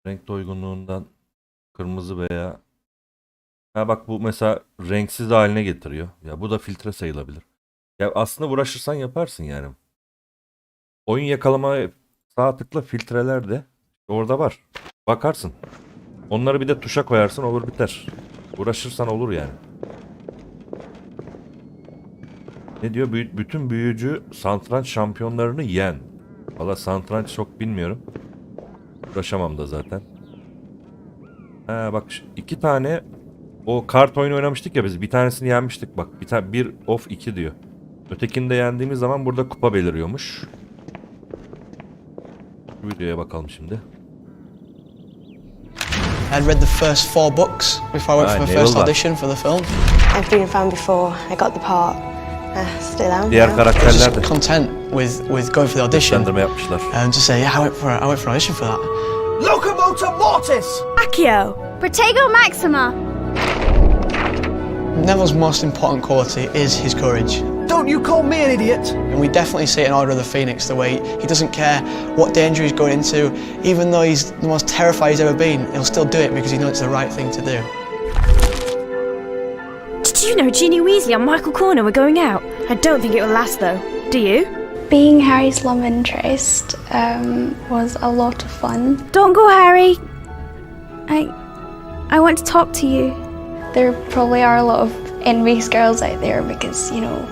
Renk doygunluğundan kırmızı veya ha bak bu mesela renksiz haline getiriyor. Ya bu da filtre sayılabilir. Ya aslında uğraşırsan yaparsın yani. Oyun yakalama sağ tıkla filtreler de orada var. Bakarsın. Onları bir de tuşa koyarsın, olur biter. Uğraşırsan olur yani. Ne diyor? Bütün büyücü satranç şampiyonlarını yen. Valla satranç çok bilmiyorum. Uğraşamam da zaten. Ha bak, iki tane o kart oyunu oynamıştık ya biz. Bir tanesini yenmiştik bak. Bir of 2 diyor. Ötekini de yendiğimiz zaman burada kupa beliriyormuş. Şu videoya bakalım şimdi. I'd read the first 4 books before I went for my first audition for the film. I've been a fan before I got the part. Still am. Diğer karakterler de. I was just content with going for the audition. And just say, yeah, I went for an audition for that. Locomotor Mortis! Accio! Protego Maxima! Neville's most important quality is his courage. Don't you call me an idiot! And we definitely see it in Order of the Phoenix, the way he doesn't care what danger he's going into. Even though he's the most terrified he's ever been, he'll still do it because he knows it's the right thing to do. Did you know Ginny Weasley and Michael Corner were going out? I don't think it will last though. Do you? Being Harry's love interest was a lot of fun. Don't go, Harry! I want to talk to you. There probably are a lot of envious girls out there because, you know,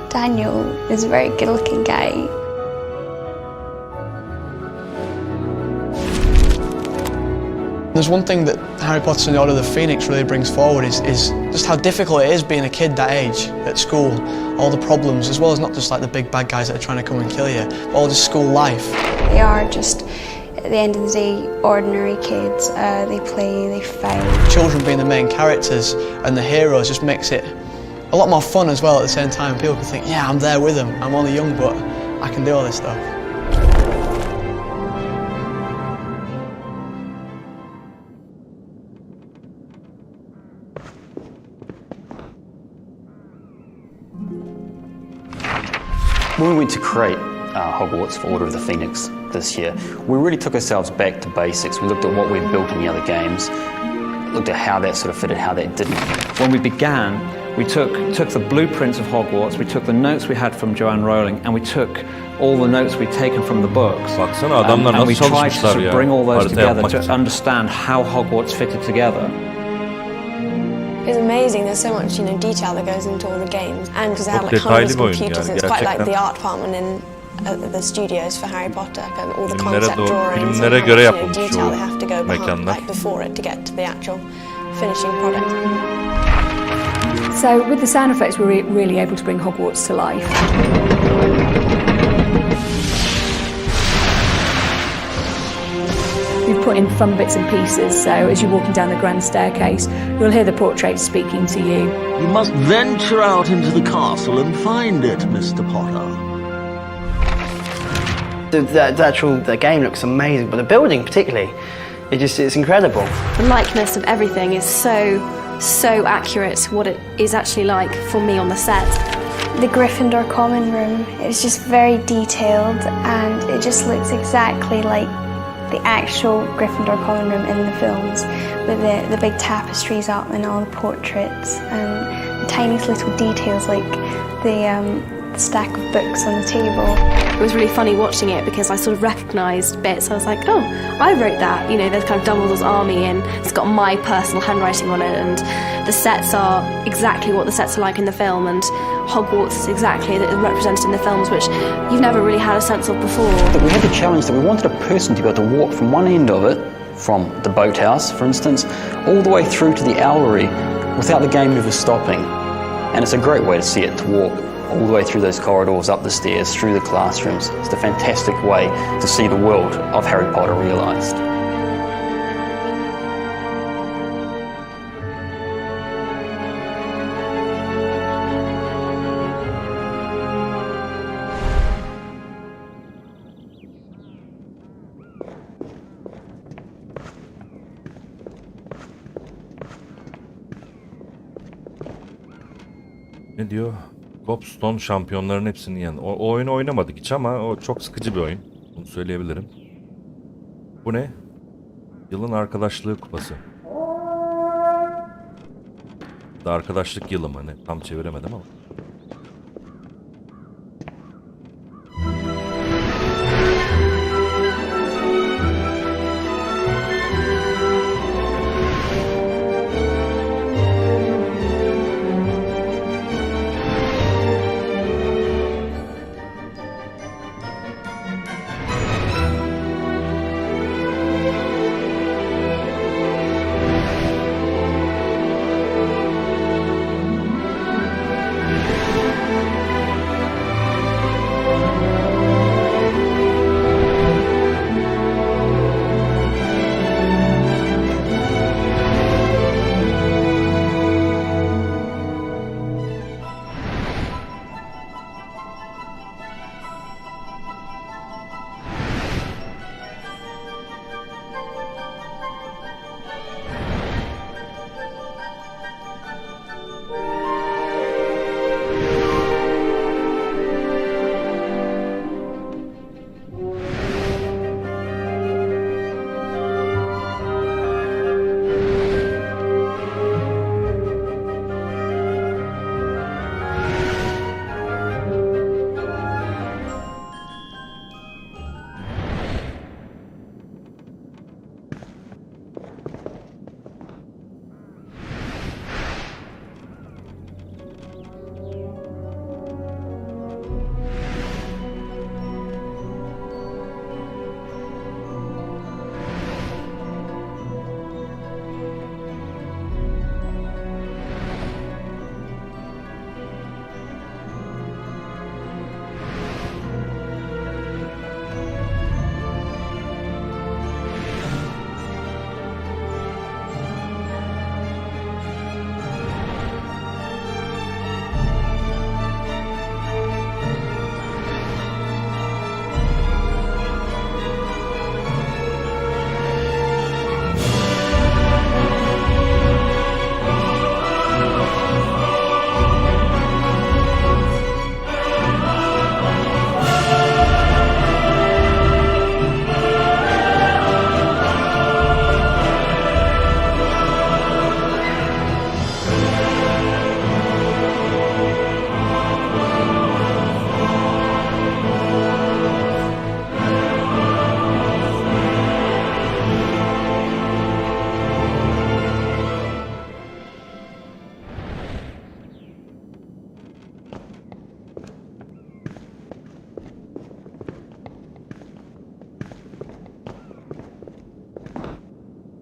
Daniel is a very good-looking guy. There's one thing that Harry Potter and the Order of the Phoenix really brings forward is just how difficult it is being a kid that age at school. All the problems, as well as not just like the big bad guys that are trying to come and kill you, but all just school life. They are just, at the end of the day, ordinary kids. They play, they fight. Children being the main characters and the heroes just makes it a lot more fun as well at the same time. People can think, yeah, I'm there with them. I'm only young, but I can do all this stuff. When we went to create Hogwarts for Order of the Phoenix this year, we really took ourselves back to basics. We looked at what we'd built in the other games, looked at how that sort of fitted, how that didn't. When we began, we took the blueprints of Hogwarts, we took the notes we had from Joanne Rowling, and we took all the notes we'd taken from the books. Baksana adamlar and we nasıl tried to çalışmışlar sort ya. of bring all those harita together yapmak to için. understand how Hogwarts fitted together. It's amazing. There's so much, detail that goes into all the games, and because they have like Çok detaylı hundreds bir of oyun computers, yani, it's quite like gerçekten. the art department in the studios for Harry Potter. All the Filmlere concept doğru- drawings and filmlere how göre much, yapılmış detail o they have to go behind, mekanlar. like before it to get to the actual finishing product. So with the sound effects, we're really able to bring Hogwarts to life. We've put in fun bits and pieces, so as you're walking down the grand staircase, you'll hear the portrait speaking to you. You must venture out into the castle and find it, Mr. Potter. The game looks amazing, but the building particularly, it's incredible. The likeness of everything is so accurate to what it is actually like for me on the set. The Gryffindor common room is just very detailed, and it just looks exactly like the actual Gryffindor common room in the films, with the big tapestries up and all the portraits and the tiniest little details like the stack of books on the table. It was really funny watching it because I sort of recognised bits. I was like, oh, I wrote that. There's kind of Dumbledore's army and it's got my personal handwriting on it, and the sets are exactly what the sets are like in the film, and Hogwarts is exactly represented in the films, which you've never really had a sense of before. But we had the challenge that we wanted a person to be able to walk from one end of it, from the boathouse, for instance, all the way through to the owlery without the game ever stopping. And it's a great way to see it, to walk all the way through those corridors, up the stairs, through the classrooms. It's a fantastic way to see the world of Harry Potter realised. Ne diyor? Gobstone şampiyonların hepsini yen. O oyunu oynamadık hiç ama o çok sıkıcı bir oyun. Bunu söyleyebilirim. Bu ne? Yılın arkadaşlığı kupası. Da arkadaşlık yılı mı? Ne? Tam çeviremedim ama.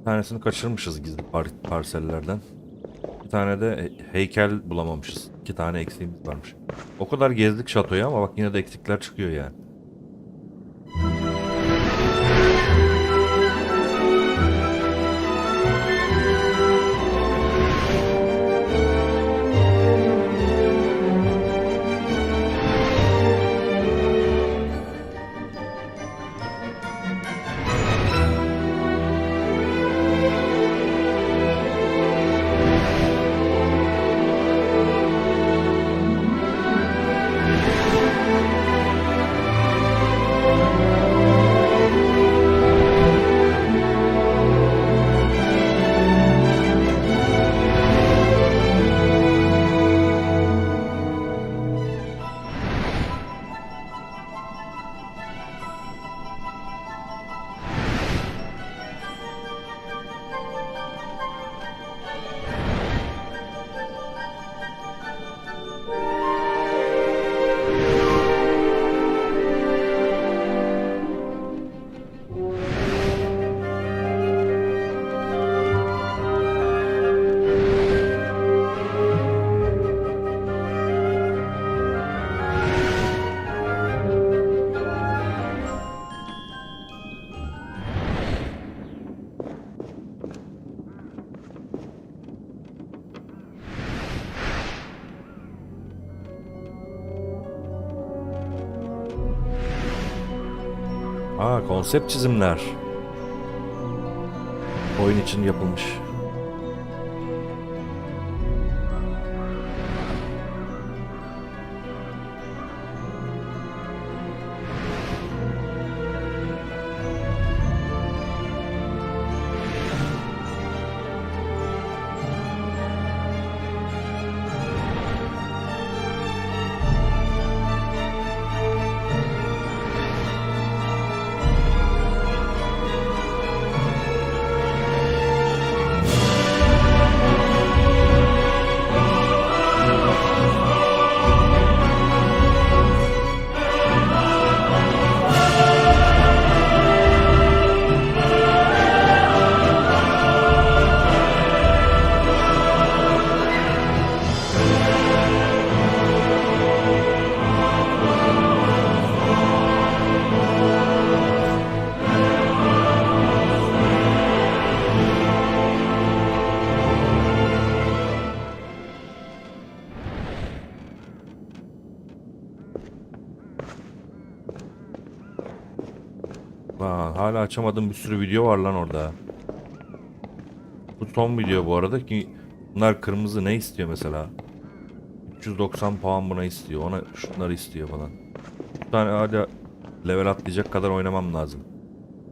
Bir tanesini kaçırmışız gizli parsellerden. Bir tane de heykel bulamamışız. 2 tane eksiğimiz varmış. O kadar gezdik şatoyu ama bak yine de eksikler çıkıyor yani. Aa, konsept çizimler. Oyun için yapılmış. Hala açamadığım bir sürü video var lan orada. Bu son video bu arada ki bunlar kırmızı ne istiyor mesela? 390 puan buna istiyor. Ona şunları istiyor falan. Bir tane hala level atlayacak kadar oynamam lazım.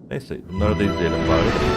Neyse bunları da izleyelim bari.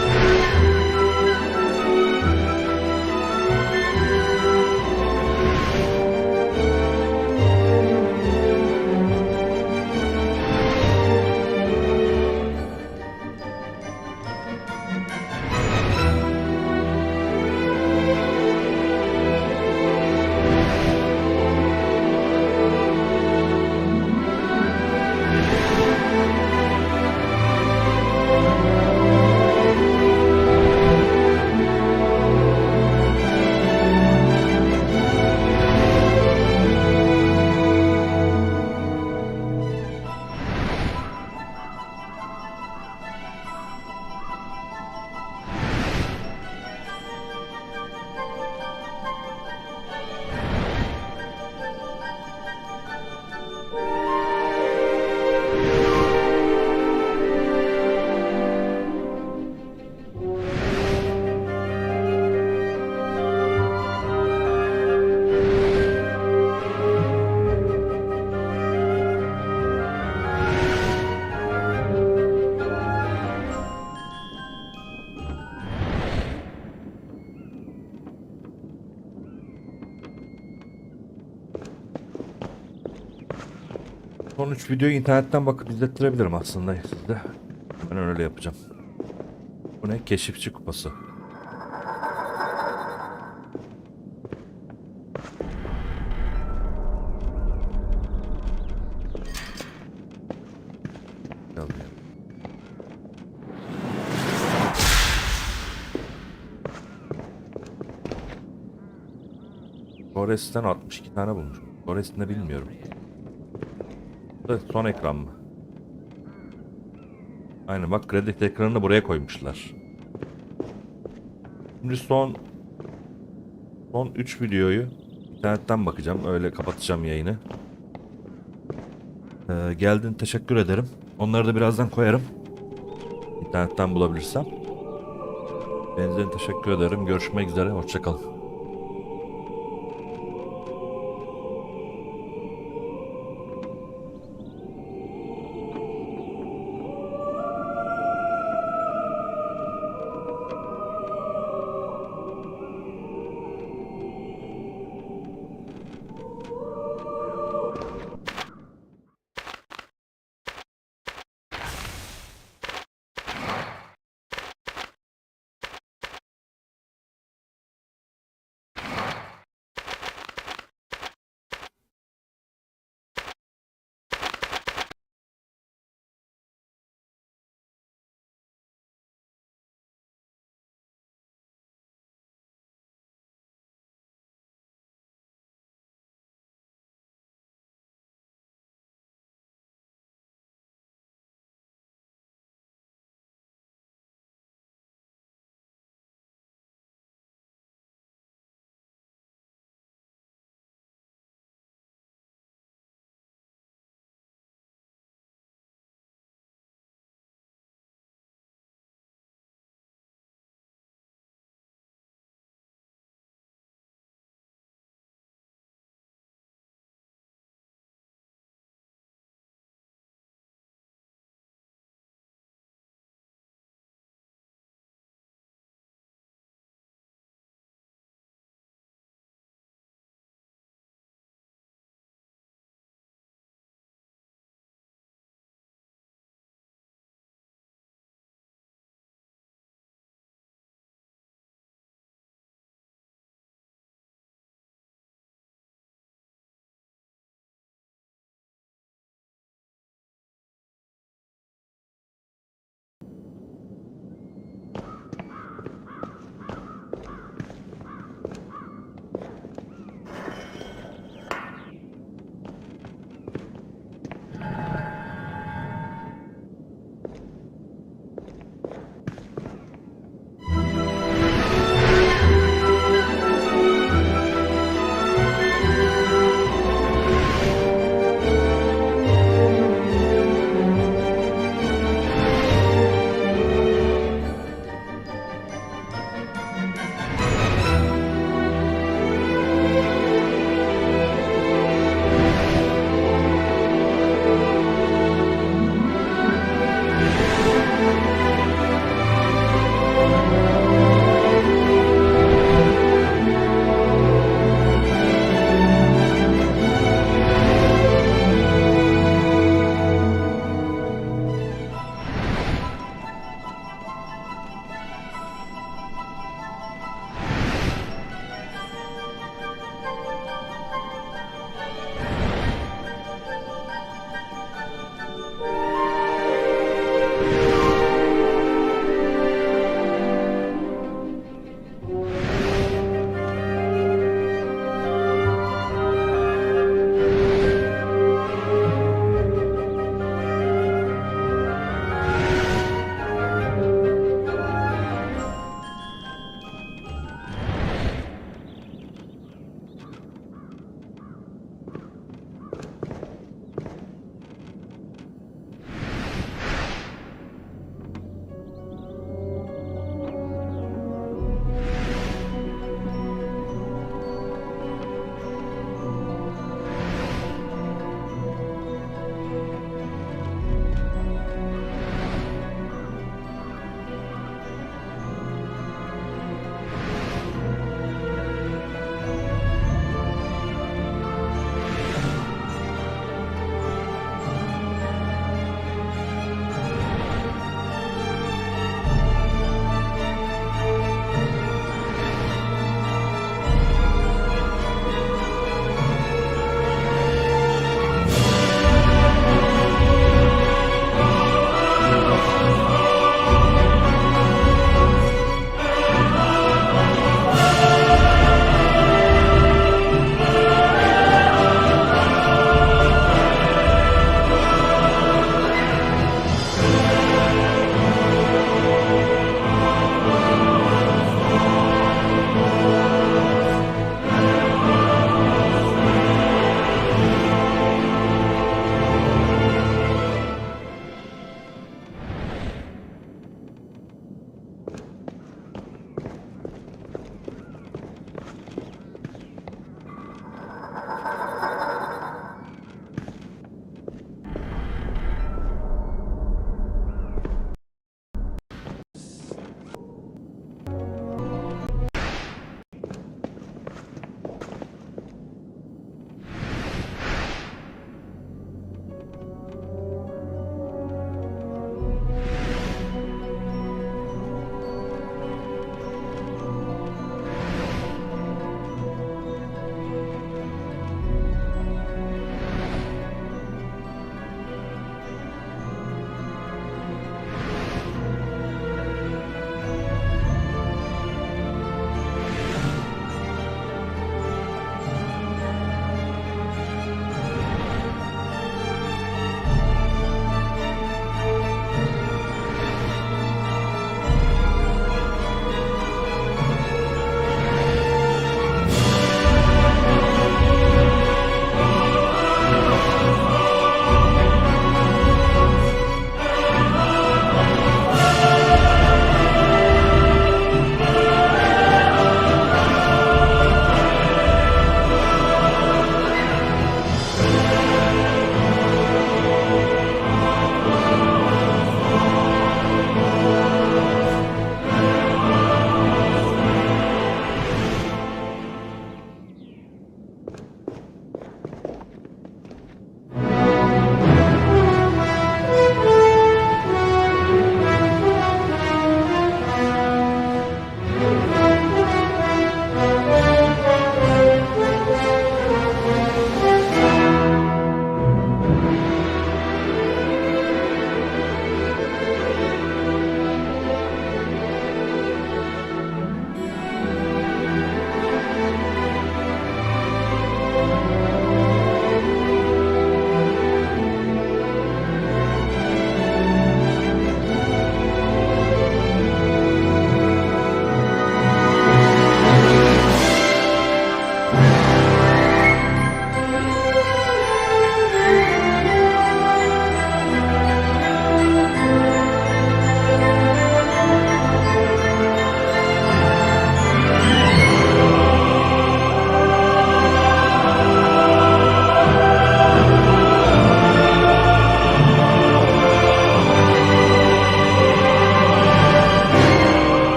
Son 3 videoyu internetten bakıp izlettirebilirim aslında sizde. Ben öyle yapacağım. Bu ne? Keşifçi kupası. Gores'ten 62 tane bulmuş. Gores'in de bilmiyorum. Son ekran mı? Aynen bak, kredi ekranını buraya koymuşlar. Şimdi son 3 videoyu internetten bakacağım. Öyle kapatacağım yayını. Geldin, teşekkür ederim. Onları da birazdan koyarım. İnternetten bulabilirsem. Benzerine teşekkür ederim. Görüşmek üzere. Hoşça kalın.